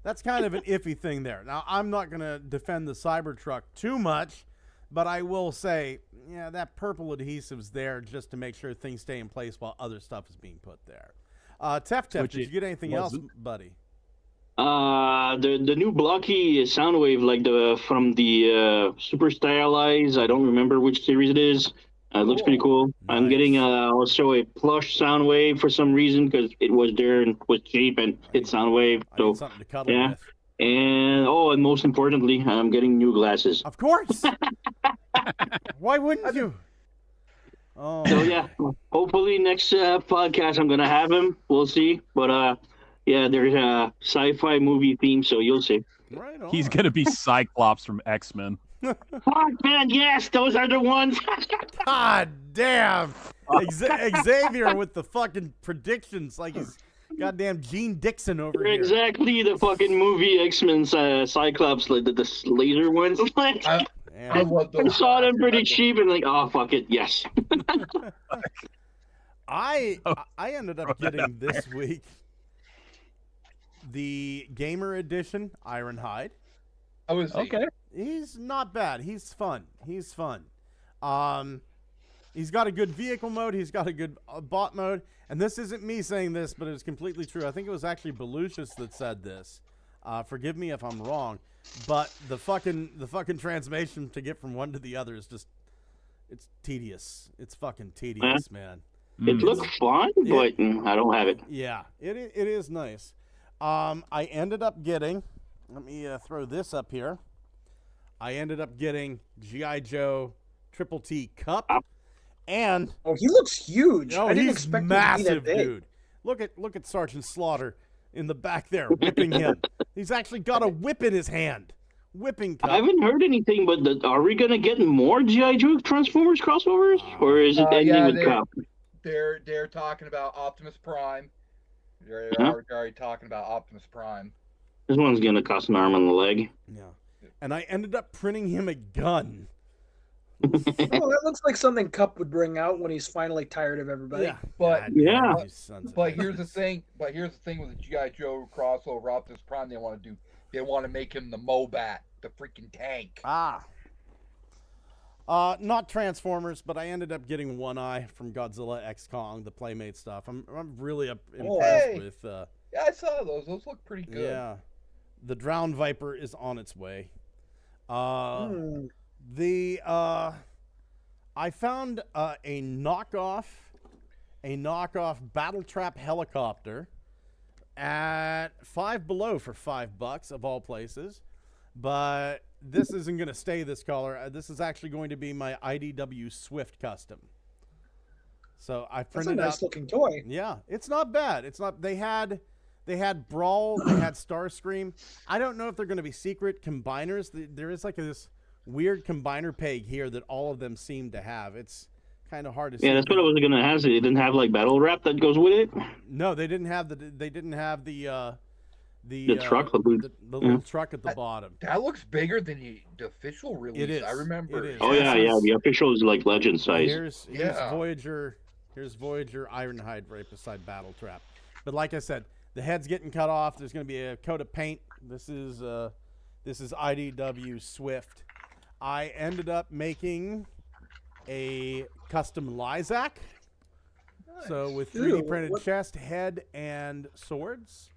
that's kind of an iffy thing there. Now, I'm not going to defend the Cybertruck too much, but I will say, yeah, that purple adhesive's there just to make sure things stay in place while other stuff is being put there. Tef, did you get anything else, buddy? The new blocky Soundwave, like from the Super Stylized. I don't remember which series it is. It looks pretty cool. Nice. I'm getting also a plush Soundwave for some reason because it was there and was cheap and it's Soundwave. I So need something to cuddle yeah. with. And most importantly, I'm getting new glasses. Of course. Why wouldn't you? Oh. So yeah, hopefully next podcast I'm gonna have him. We'll see. But yeah, there's a sci-fi movie theme, so you'll see. Right on. He's gonna be Cyclops from X-Men. Fuck, man, yes, those are the ones. God damn. Xavier with the fucking predictions like he's goddamn Gene Dixon over here. Exactly the fucking movie X-Men Cyclops, like the laser ones. I saw them pretty cheap and like, oh fuck it, yes. I ended up getting this week the Gamer Edition Ironhide. I was okay. He's not bad. He's fun. He's fun. He's got a good vehicle mode. He's got a good bot mode. And this isn't me saying this, but it's completely true. I think it was actually Belucius that said this. Forgive me if I'm wrong, but the fucking transformation to get from one to the other is just, it's tedious. It's fucking tedious, man. It looks fun, but I don't have it. Yeah, it is nice. I ended up getting, let me throw this up here. I ended up getting G.I. Joe Triple T Cup, and he looks huge. Oh, I didn't he's expect massive, him to be that big. dude. Look at Sergeant Slaughter in the back there whipping him. He's actually got a whip in his hand, whipping cup. I haven't heard anything, but are we gonna get more G.I. Joe Transformers crossovers, or is it ending with Cup? They're talking about Optimus Prime. They're already talking about Optimus Prime. This one's gonna cost an arm and a leg. Yeah. And I ended up printing him a gun. Oh, that looks like something Cup would bring out when he's finally tired of everybody. Yeah. But yeah. But here's the thing. But here's the thing with the G.I. Joe crossover Optimus Prime. They want to make him the Mobat, the freaking tank. Not Transformers, but I ended up getting One Eye from Godzilla X Kong, the Playmate stuff. I'm really impressed with. Yeah, I saw those. Those look pretty good. Yeah, the Drowned Viper is on its way. I found a knockoff Battle Trap helicopter at Five Below for $5 of all places, but this isn't going to stay this color. This is actually going to be my IDW Swift custom. So I printed That's a nice looking toy. Yeah, it's not bad. It's not. They had Brawl, they had Starscream. I don't know if they're going to be secret combiners. There is like this weird combiner peg here that all of them seem to have. It's kind of hard to see. Yeah, that's what I was gonna ask. They didn't have like battle wrap that goes with it. No, they didn't have the truck, the little truck at the bottom. That looks bigger than the official release. It is. I remember. It is. Oh yeah, the official is like legend size. Here's Voyager. Here's Voyager Ironhide right beside Battle Trap. But like I said, the head's getting cut off. There's going to be a coat of paint. This is IDW Swift. I ended up making a custom Lysac. Nice. So with 3D printed chest, head, and swords.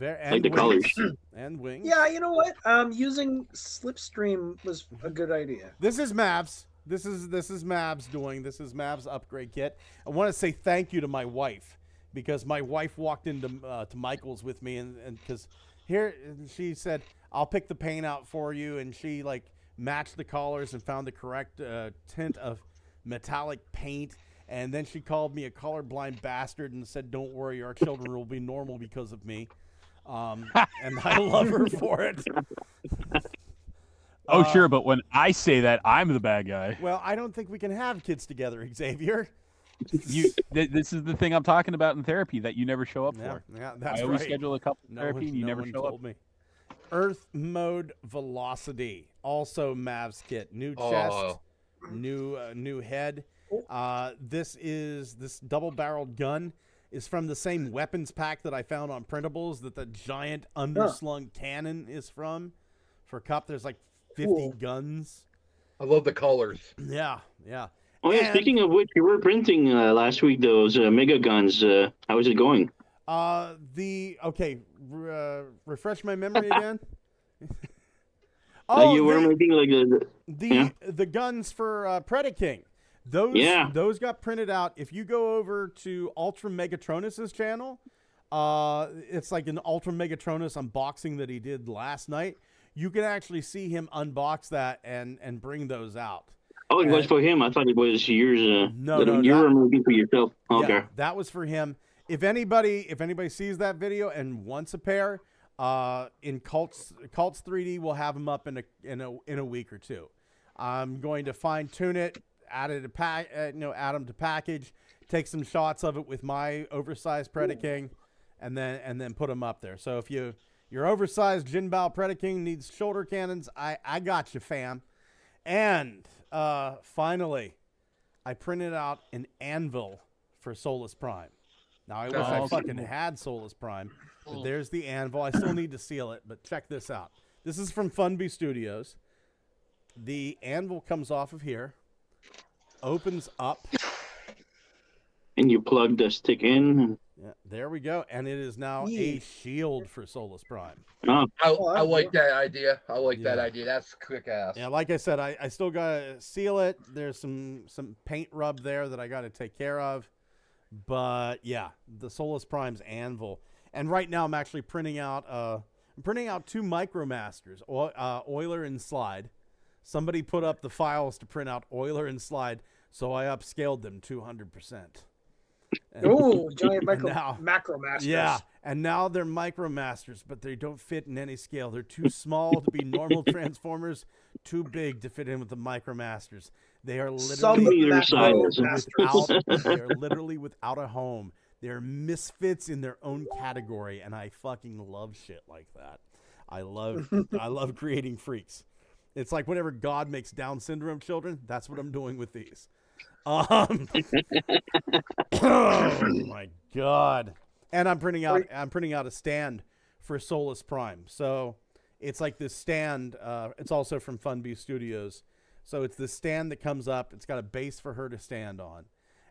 And like the colors. And wings. Yeah, you know what? Using Slipstream was a good idea. This is Mavs. This is Mav's doing. This is Mav's upgrade kit. I want to say thank you to my wife because my wife walked into to Michael's with me and because here she said I'll pick the paint out for you, and she like matched the collars and found the correct tint of metallic paint, and then she called me a colorblind bastard and said, "Don't worry, our children will be normal because of me," and I love her for it. Oh, sure, but when I say that, I'm the bad guy. Well, I don't think we can have kids together, Xavier. This is the thing I'm talking about in therapy that you never show up for. Yeah, that's I always right. schedule a couple therapy and you never show up. Me. Earth mode velocity, also Mav's kit. New chest, new head. This double-barreled gun is from the same weapons pack that I found on printables that the giant underslung cannon is from. For Cup, there's like 50 guns. I love the colors. Yeah. Oh yeah, speaking of which, you were printing last week those mega guns. How is it going? Refresh my memory again. You were making like the guns for Predaking. Those got printed out. If you go over to Ultra Megatronus's channel, it's like an Ultra Megatronus unboxing that he did last night. You can actually see him unbox that and bring those out. Oh, it was for him. I thought it was yours. No, you were making for yourself. Okay. Yeah, that was for him. If anybody sees that video and wants a pair, in Cults 3D, we'll have them up in a week or two. I'm going to fine tune it, add them to package, take some shots of it with my oversized Predaking, and then put them up there. So if your oversized Jinbao Predaking needs shoulder cannons, I got you, fam. And finally, I printed out an anvil for Solus Prime. Now, I wish I fucking had Solus Prime, but there's the anvil. I still need to seal it, but check this out. This is from Funby Studios. The anvil comes off of here, opens up. And you plug the stick in. Yeah, there we go. And it is now a shield for Solus Prime. Oh. I like that idea. I like that idea. That's quick ass. Yeah, like I said, I still got to seal it. There's some paint rub there that I got to take care of. But yeah, the Solus Prime's anvil. And right now I'm actually printing out two Micromasters, Euler and Slide. Somebody put up the files to print out Euler and Slide, so I upscaled them 200%. Oh, giant Macromasters. Yeah, and now they're Micromasters, but they don't fit in any scale. They're too small to be normal Transformers, too big to fit in with the Micromasters. They are literally without a home. They're misfits in their own category, and I fucking love shit like that. I love creating freaks. It's like whenever God makes Down syndrome children, that's what I'm doing with these. Oh my God. And I'm printing out a stand for Solus Prime. So it's like this stand, it's also from Funby Studios. So it's this stand that comes up, it's got a base for her to stand on.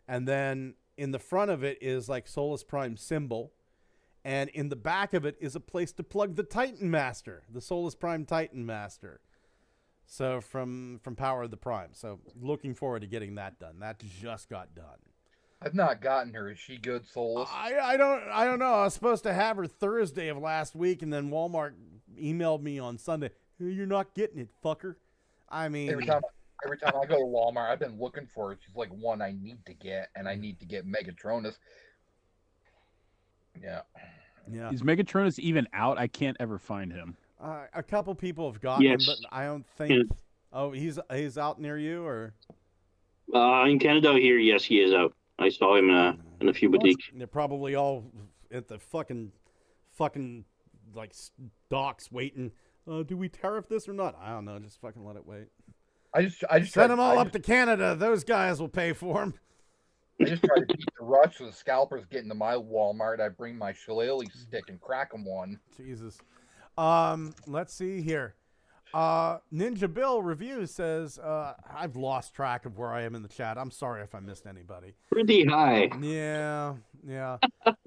And then in the front of it is like Solus Prime symbol. And in the back of it is a place to plug the Titan Master, the Solus Prime Titan Master. So from Power of the Prime. So looking forward to getting that done. That just got done. I've not gotten her. Is she good, Solus? I don't know. I was supposed to have her Thursday of last week, and then Walmart emailed me on Sunday. Hey, you're not getting it, fucker. I mean, every time I go to Walmart, I've been looking for her. She's like one I need to get, and I need to get Megatronus. Yeah. Is Megatronus even out? I can't ever find him. A couple people have gotten him, but I don't think. Oh, he's out near you, or? In Canada here, yes, he is out. I saw him in a few boutiques. They're probably all at the fucking like docks waiting. Do we tariff this or not? I don't know. Just fucking let it wait. I just send them all up to Canada. Those guys will pay for them. I just try to beat the rush so the scalpers get into my Walmart. I bring my shillelagh stick and crack them one. Jesus. Let's see here. Ninja Bill Review says, I've lost track of where I am in the chat. I'm sorry if I missed anybody. Pretty high. Yeah.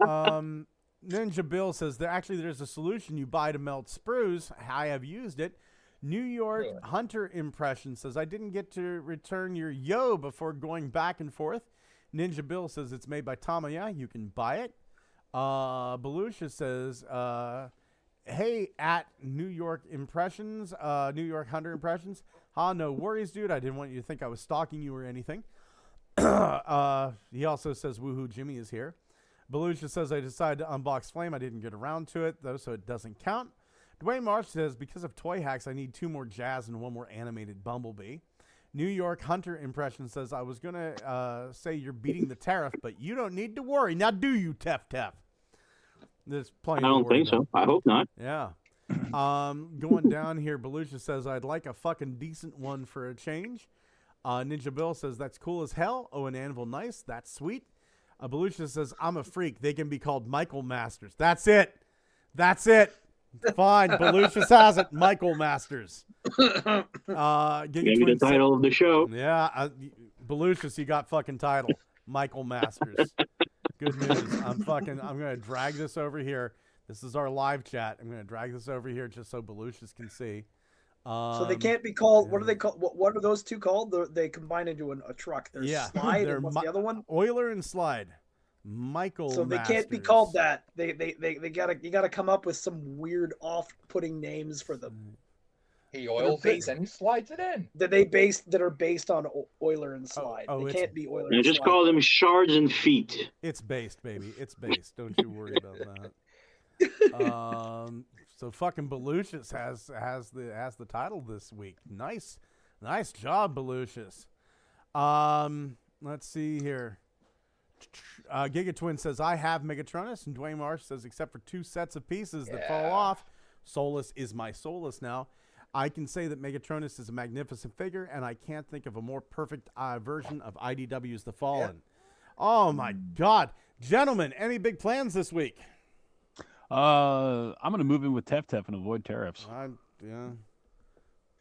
Ninja Bill says, there's a solution you buy to melt sprues. I have used it. New York Really? Hunter Impression says, I didn't get to return your yo before going back and forth. Ninja Bill says it's made by Tamaya. You can buy it. Belucia says, hey, at New York Impressions, New York Hunter Impressions. No worries, dude. I didn't want you to think I was stalking you or anything. He also says, woohoo, Jimmy is here. Belucia says, I decided to unbox Flame. I didn't get around to it, though, so it doesn't count. Dwayne Marsh says, because of toy hacks, I need 2 more Jazz and 1 more animated Bumblebee. New York Hunter Impression says, I was going to say you're beating the tariff, but you don't need to worry. Now do you, Tef? There's plenty I don't think so. I hope not. Yeah. Going down here, Belucia says, I'd like a fucking decent one for a change. Ninja Bill says, that's cool as hell. Oh, and Anvil, nice. That's sweet. Belucia says, I'm a freak. They can be called Michaelmasters. That's it. Fine. Belucia has it. Michaelmasters. Maybe the title of the show. Yeah. Belucius, you got fucking title. Michaelmasters. Good news. I'm going to drag this over here. This is our live chat. I'm going to drag this over here just so Belucius can see. So they can't be called. What are they called? What are those two called? They combine into a truck. There's Slide. And what's the other one? Euler and Slide. Michael. So they can't be called that. You gotta come up with some weird off-putting names for them. He oils it, then he slides it in. That are based on Euler and Slide. They can't be Euler. I just call them shards and feet. It's based, baby. It's based. Don't you worry about that. So fucking Belucius has the title this week. Nice job, Belucius. Let's see here. Giga Twin says, I have Megatronus, and Dwayne Marsh says, except for 2 sets of pieces that fall off, Solus is my Solus now. I can say that Megatronus is a magnificent figure, and I can't think of a more perfect version of IDW's The Fallen. Yep. Oh my God. Gentlemen, any big plans this week? I'm going to move in with Tef and avoid tariffs. Yeah.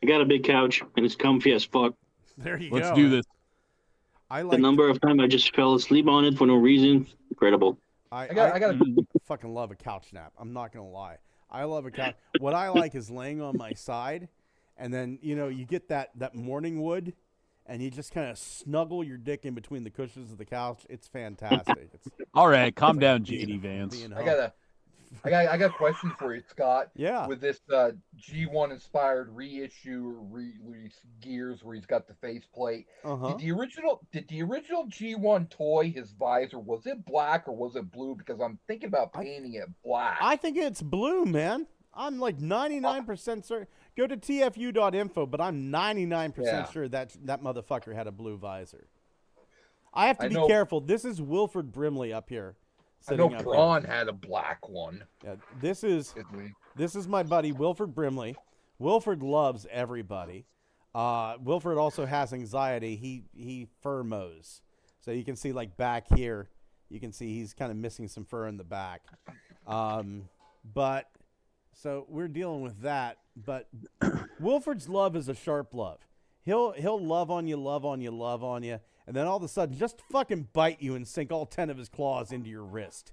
I got a big couch, and it's comfy as fuck. There you go. Let's do this. The number of times I just fell asleep on it for no reason, incredible. I fucking love a couch nap. I'm not going to lie. I love a couch. What I like is laying on my side, and then, you get that morning wood, and you just kind of snuggle your dick in between the cushions of the couch. It's fantastic. All right, calm down, JD Vance. I got a question for you, Scott. Yeah. With this G1 inspired reissue release Gears where he's got the faceplate. Did the original G1 toy, his visor, was it black or was it blue? Because I'm thinking about painting it black. I think it's blue, man. I'm like 99% certain. Go to tfu.info, but I'm 99% sure that motherfucker had a blue visor. I have to be careful. This is Wilford Brimley up here. I know Braun had a black one. Yeah, this is my buddy Wilford Brimley. Wilford loves everybody. Wilford also has anxiety. He fur mows, so you can see like back here, you can see he's kind of missing some fur in the back. But so we're dealing with that. But Wilford's love is a sharp love. He'll love on you. And then all of a sudden, just fucking bite you and sink all 10 of his claws into your wrist.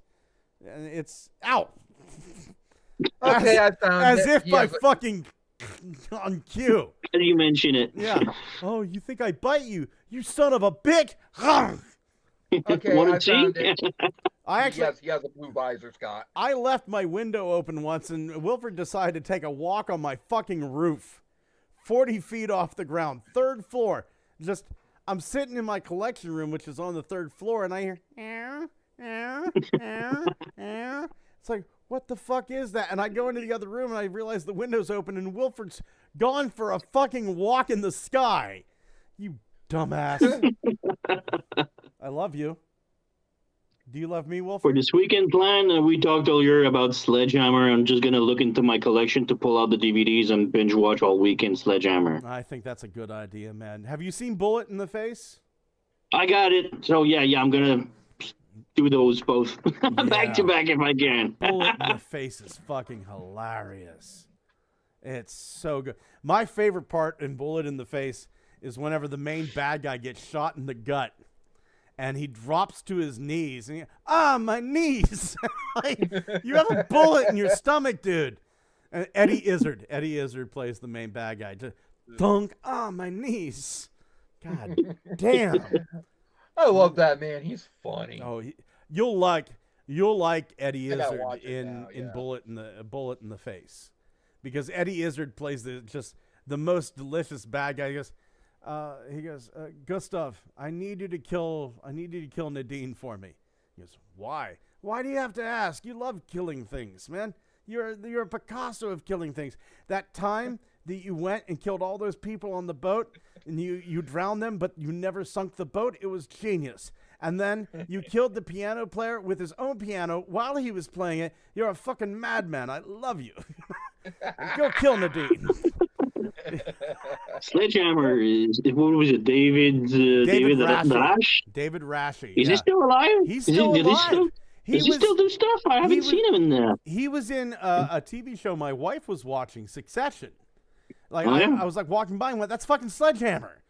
And it's ow. Okay, I found as if by fucking on cue. How do you mention it? Yeah. Oh, you think I bite you? You son of a bitch! Okay, I found it. He has a blue visor, Scott. I left my window open once, and Wilford decided to take a walk on my fucking roof, 40 feet off the ground, 3rd floor. I'm sitting in my collection room, which is on the 3rd floor, and I hear, it's like, what the fuck is that? And I go into the other room, and I realize the window's open, and Wilford's gone for a fucking walk in the sky. You dumbass. I love you. Do you love me, Wilford? For this weekend plan, we talked earlier about Sledgehammer. I'm just going to look into my collection to pull out the DVDs and binge watch all weekend Sledgehammer. I think that's a good idea, man. Have you seen Bullet in the Face? I got it. So, yeah, I'm going to do those both back to back if I can. Bullet in the Face is fucking hilarious. It's so good. My favorite part in Bullet in the Face is whenever the main bad guy gets shot in the gut. And he drops to his knees. And my knees. You have a bullet in your stomach, dude. And Eddie Izzard plays the main bad guy. Just thunk on my knees. God damn. I love that man. He's funny. Oh, you'll like Eddie I gotta Izzard watch it now, in yeah. Bullet in the Face, because Eddie Izzard plays the most delicious bad guy. He goes, Gustav, I need you to kill Nadine for me. He goes, why? Why do you have to ask? You love killing things, man. You're a Picasso of killing things. That time that you went and killed all those people on the boat and you drowned them, but you never sunk the boat, it was genius. And then you killed the piano player with his own piano while he was playing it. You're a fucking madman. I love you. Go kill Nadine. Sledgehammer is, what was it, David Rash? David Rashy. Is he still alive? He's still alive. Does he still do stuff? I haven't seen him in there. He was in a TV show my wife was watching, Succession. Like I was like walking by and went, "That's fucking Sledgehammer."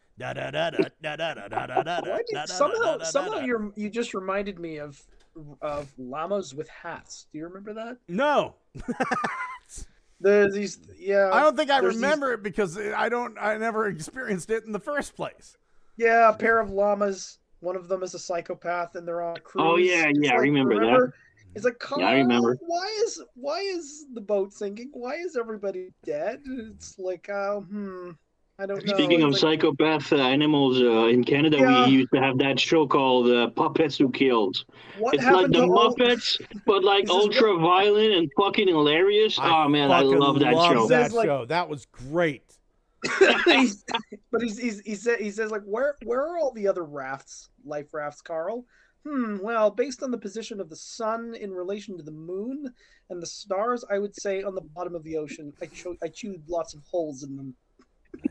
Somehow you just reminded me of llamas with hats. Do you remember that? No. There's these, yeah. I don't think I remember it because I never experienced it in the first place. Yeah, a pair of llamas. One of them is a psychopath, and they're on a cruise. Oh yeah, I remember that. It's like, yeah, I remember. Why is the boat sinking? Why is everybody dead? It's like, I don't know. Speaking of psychopath animals, in Canada we used to have that show called Puppets Who Killed. It's like the Muppets, but like ultra violent and fucking hilarious. Oh man, I love that show. That was great. But he says like, where are all the other life rafts, Carl? Well, based on the position of the sun in relation to the moon and the stars, I would say on the bottom of the ocean. I chewed lots of holes in them.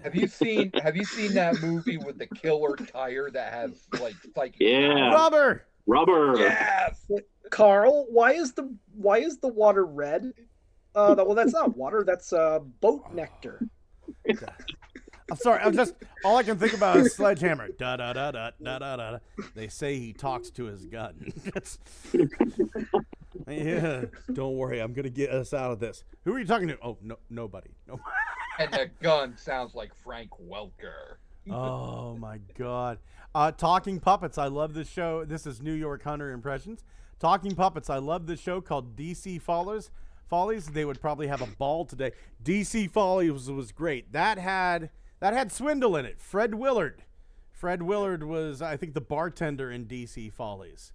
Have you seen that movie with the killer tire that has like rubber? Yes. Carl, why is the water red? Well, that's not water. That's boat nectar. I'm sorry. All I can think about is Sledgehammer. Da da da da da da da. They say he talks to his gun. Yeah. Don't worry. I'm gonna get us out of this. Who are you talking to? Oh, no, nobody. And the gun sounds like Frank Welker. Oh my God. Talking Puppets. I love this show. This is New York Hunter impressions. Talking Puppets. I love this show called DC Follies. They would probably have a ball today. DC Follies was great. That had Swindle in it. Fred Willard was, I think, the bartender in DC Follies.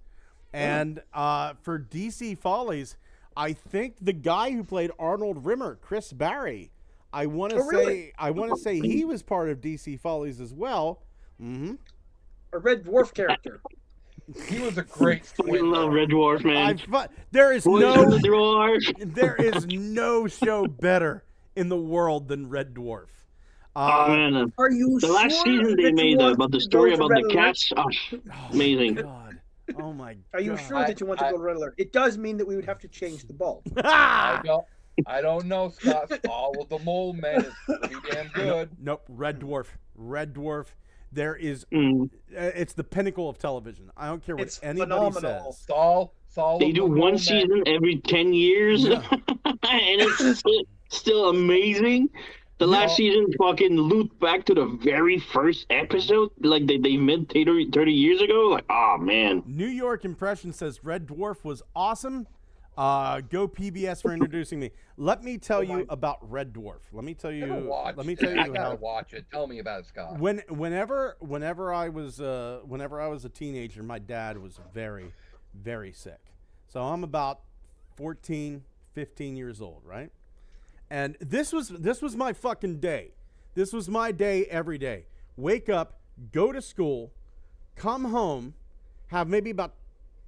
And for DC Follies, I think the guy who played Arnold Rimmer, Chris Barry, I want to say he was part of DC Follies as well. Mm-hmm. A Red Dwarf character. He was a great We love Red Dwarf, man. There is no show better in the world than Red Dwarf. Oh man! Are you the last season they made about the story about the cats? Oh, amazing! God. Oh my God! Are you sure that you want to go Red Alert? It does mean that we would have to change the bulb. I don't know, Scott. Follow the mole, man. It's pretty damn good. Nope. Red Dwarf. There is. It's the pinnacle of television. I don't care what anybody says. They do one season every 10 years, and it's still amazing. The last season fucking looped back to the very first episode, like they made 30 years ago. Like, oh man. New York Impression says Red Dwarf was awesome. Go PBS for introducing me. Let me tell you about Red Dwarf. Let me tell you I gotta watch it. Tell me about it, Scott. Whenever I was a teenager, my dad was very, very sick. So I'm about 14, 15 years old, right? And this was my fucking day. This was my day every day. Wake up, go to school, come home, have maybe about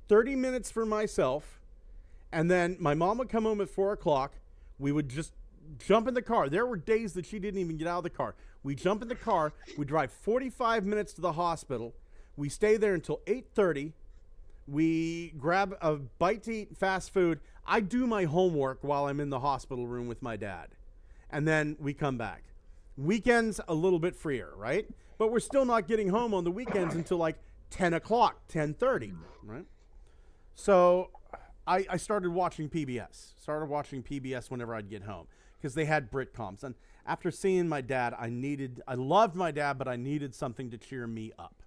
30 minutes for myself, and then my mom would come home at 4 o'clock. We would just jump in the car. There were days that she didn't even get out of the car. We jump in the car. We drive 45 minutes to the hospital. We stay there until 8:30. We grab a bite to eat, fast food. I do my homework while I'm in the hospital room with my dad. And then we come back. Weekends, a little bit freer, right? But we're still not getting home on the weekends until like 10 o'clock, 10:30, right? So I started watching PBS. Whenever I'd get home. because they had Britcoms. And after seeing my dad, I loved my dad, but I needed something to cheer me up.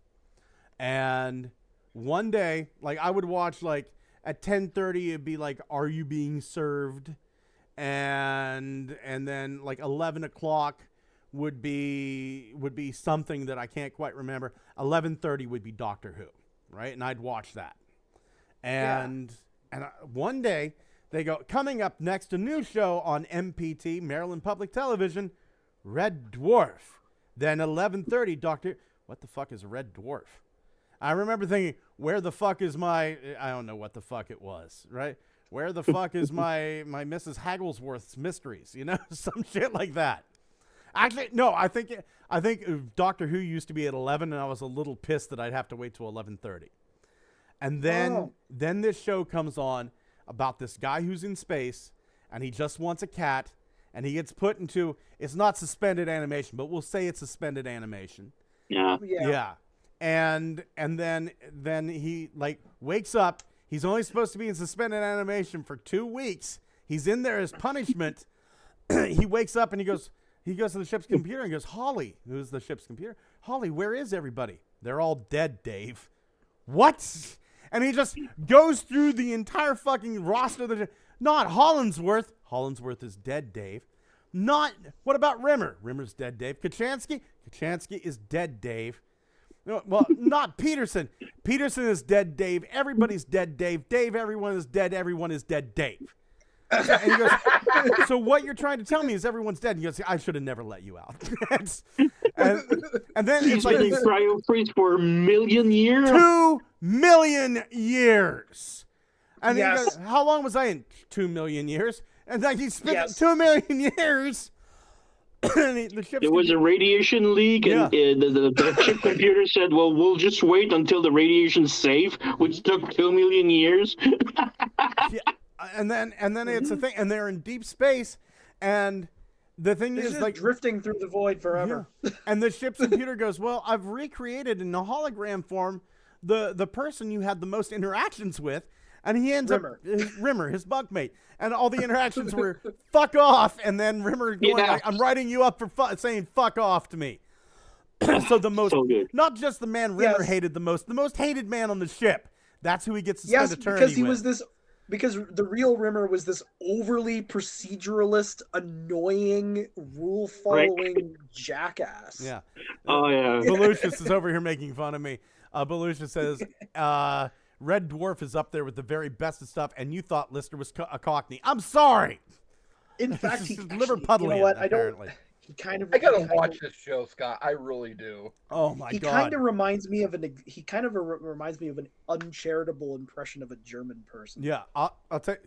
And one day, like, I would watch, like, at 10:30, it'd be like, Are You Being Served? And then, like, 11 o'clock would be something that I can't quite remember. 11:30 would be Doctor Who, right? And I'd watch that. And one day, they go, coming up next, a new show on MPT, Maryland Public Television, Red Dwarf. Then 11:30, what the fuck is Red Dwarf? I remember thinking, where the fuck is I don't know what the fuck it was, right? Where the fuck is my Mrs. Hagglesworth's Mysteries? You know, some shit like that. Actually, no, I think Doctor Who used to be at 11, and I was a little pissed that I'd have to wait till 11:30. And then this show comes on about this guy who's in space, and he just wants a cat, and he gets put into, it's not suspended animation, but we'll say it's suspended animation. Yeah. Yeah. And then he, like, wakes up. He's only supposed to be in suspended animation for 2 weeks. He's in there as punishment. He wakes up and he goes to the ship's computer and goes, Holly, who's the ship's computer? Holly, where is everybody? They're all dead, Dave. What? And he just goes through the entire fucking roster of the ship. Not Hollingsworth. Hollingsworth is dead, Dave. What about Rimmer? Rimmer's dead, Dave. Kachansky? Kachansky is dead, Dave. No, well, not Peterson. Peterson is dead, Dave. Everybody's dead, Dave. Dave, everyone is dead. Everyone is dead, Dave. And he goes, so what you're trying to tell me is everyone's dead. And he goes, I should have never let you out. and then He's been cryo-freeze for 1 million years? 2 million years. And he goes, how long was I in? 2 million years. And then he spent 2 million years. There was a radiation leak, and the chip computer said, well, we'll just wait until the radiation's safe, which took 2 million years. And then it's a thing, and they're in deep space, and the thing is, like, drifting through the void forever. And the ship's computer goes, well, I've recreated in a hologram form the person you had the most interactions with. And he ends up, Rimmer, his bunkmate. And all the interactions were, fuck off. And then Rimmer going, like, I'm writing you up for saying fuck off to me. So the most, not just the man Rimmer hated the most hated man on the ship. That's who he gets to spend eternity because he was this, because the real Rimmer was this overly proceduralist, annoying, rule-following jackass. Yeah. Oh, yeah. Belucius is over here making fun of me. Belucius says, Red Dwarf is up there with the very best of stuff, and you thought Lister was a Cockney. I'm sorry. In fact, he Liverpudlian, you know what? apparently. I gotta watch this show, Scott. I really do. Oh my god. He kind of reminds me of an uncharitable impression of a German person. Yeah, I'll tell you,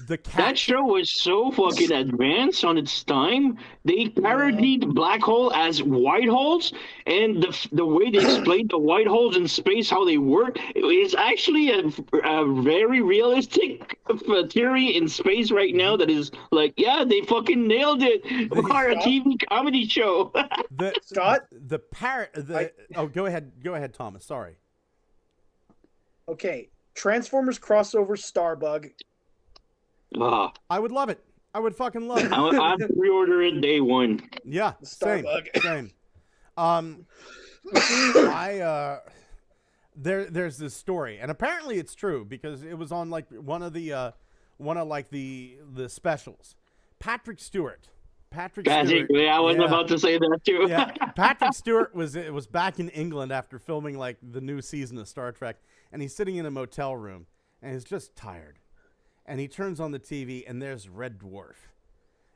the cat. That show was so fucking advanced on its time. They parodied black hole as white holes, and the way they explained the white holes in space, how they work, is actually a very realistic theory in space right now. That is like, yeah, they fucking nailed it. Or a TV comedy show. Scott, the parrot. Go ahead, Thomas. Sorry. Okay, Transformers crossover Starbug. I would love it. I would fucking love it. I'd pre-order it day one. Yeah, same. There's this story, and apparently it's true because it was on like one of the specials. Patrick Stewart. Yeah, I was about to say that too. Yeah, Patrick Stewart was back in England after filming like the new season of Star Trek, and he's sitting in a motel room, and he's just tired, and he turns on the TV, and there's Red Dwarf,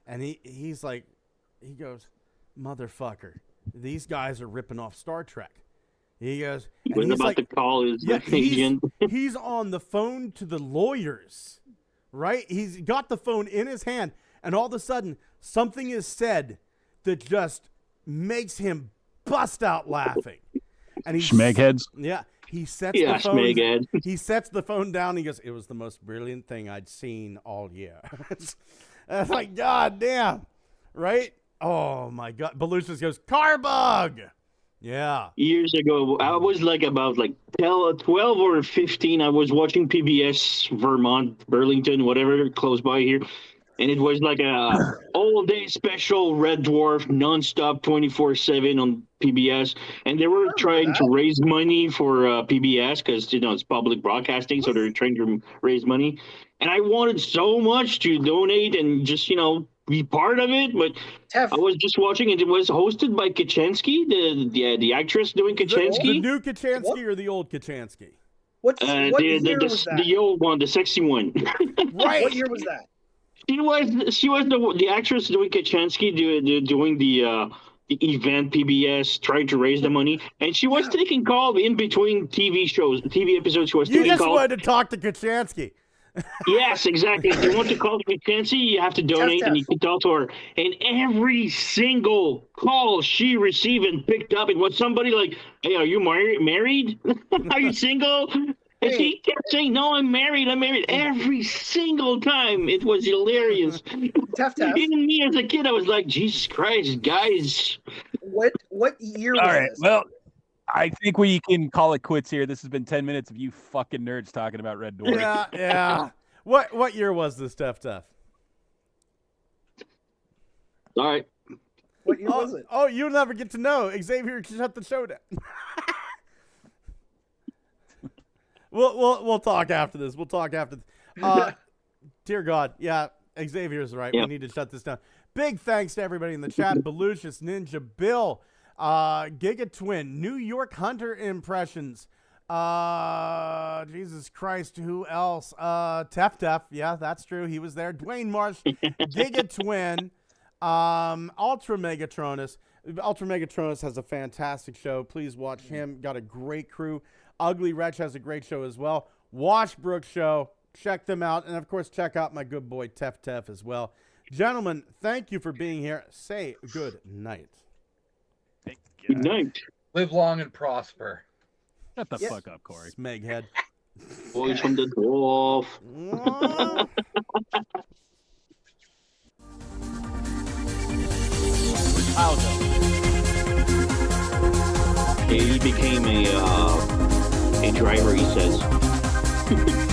and he goes, motherfucker, these guys are ripping off Star Trek. He goes, he was about to call his agent. He's on the phone to the lawyers, right? He's got the phone in his hand, and all of a sudden, something is said that just makes him bust out laughing. And he Schmegheads. Yeah, he sets the phone. Schmeghead. He sets the phone down. And he goes, "It was the most brilliant thing I'd seen all year." It's like, God damn, right? Oh my God. Belucius goes, "Carbug." Yeah. Years ago, I was like about 12 or 15. I was watching PBS Vermont, Burlington, whatever, close by here. and it was like a all-day special Red Dwarf, nonstop, 24/7 on PBS, and they were trying to raise money for PBS because it's public broadcasting, so they're trying to raise money. And I wanted so much to donate and just be part of it, but I was just watching, and it was hosted by Kaczynski, the actress doing Kaczynski. The new Kaczynski or the old Kaczynski? What year was that? The old one, the sexy one. Right. What year was that? She was the actress doing Kaczynski, doing the event PBS, trying to raise the money, and she was taking calls in between TV episodes. She was taking calls. You just wanted to talk to Kaczynski. Yes, exactly. If you want to call Kaczynski, you have to donate, and you can talk to her. And every single call she received and picked up, it was somebody like, "Hey, are you married? Are you single?" And she kept saying, "No, I'm married. I'm married." Every single time. It was hilarious. Even me as a kid, I was like, Jesus Christ, guys. What year was All right, this? well, I think we can call it quits here. This has been 10 minutes of you fucking nerds talking about Red Dwarf. Yeah. What year was this, Tough? All right. What year was it? Oh, you'll never get to know. Xavier, shut the show down. We'll talk after this. Dear God, yeah, Xavier's right. Yep. We need to shut this down. Big thanks to everybody in the chat. Belucius, Ninja, Bill, Giga Twin, New York Hunter Impressions. Jesus Christ, who else? Tef. Yeah, that's true. He was there. Dwayne Marsh, Giga Twin, Ultra Megatronus. Ultra Megatronus has a fantastic show. Please watch him. Got a great crew. Ugly Wretch has a great show as well. Washbrook Show. Check them out. And, of course, check out my good boy Tef as well. Gentlemen, thank you for being here. Say good night. Good night. Live long and prosper. Shut the fuck up, Corey. Smeghead. Boys from the dwarf. He became a driver, he says.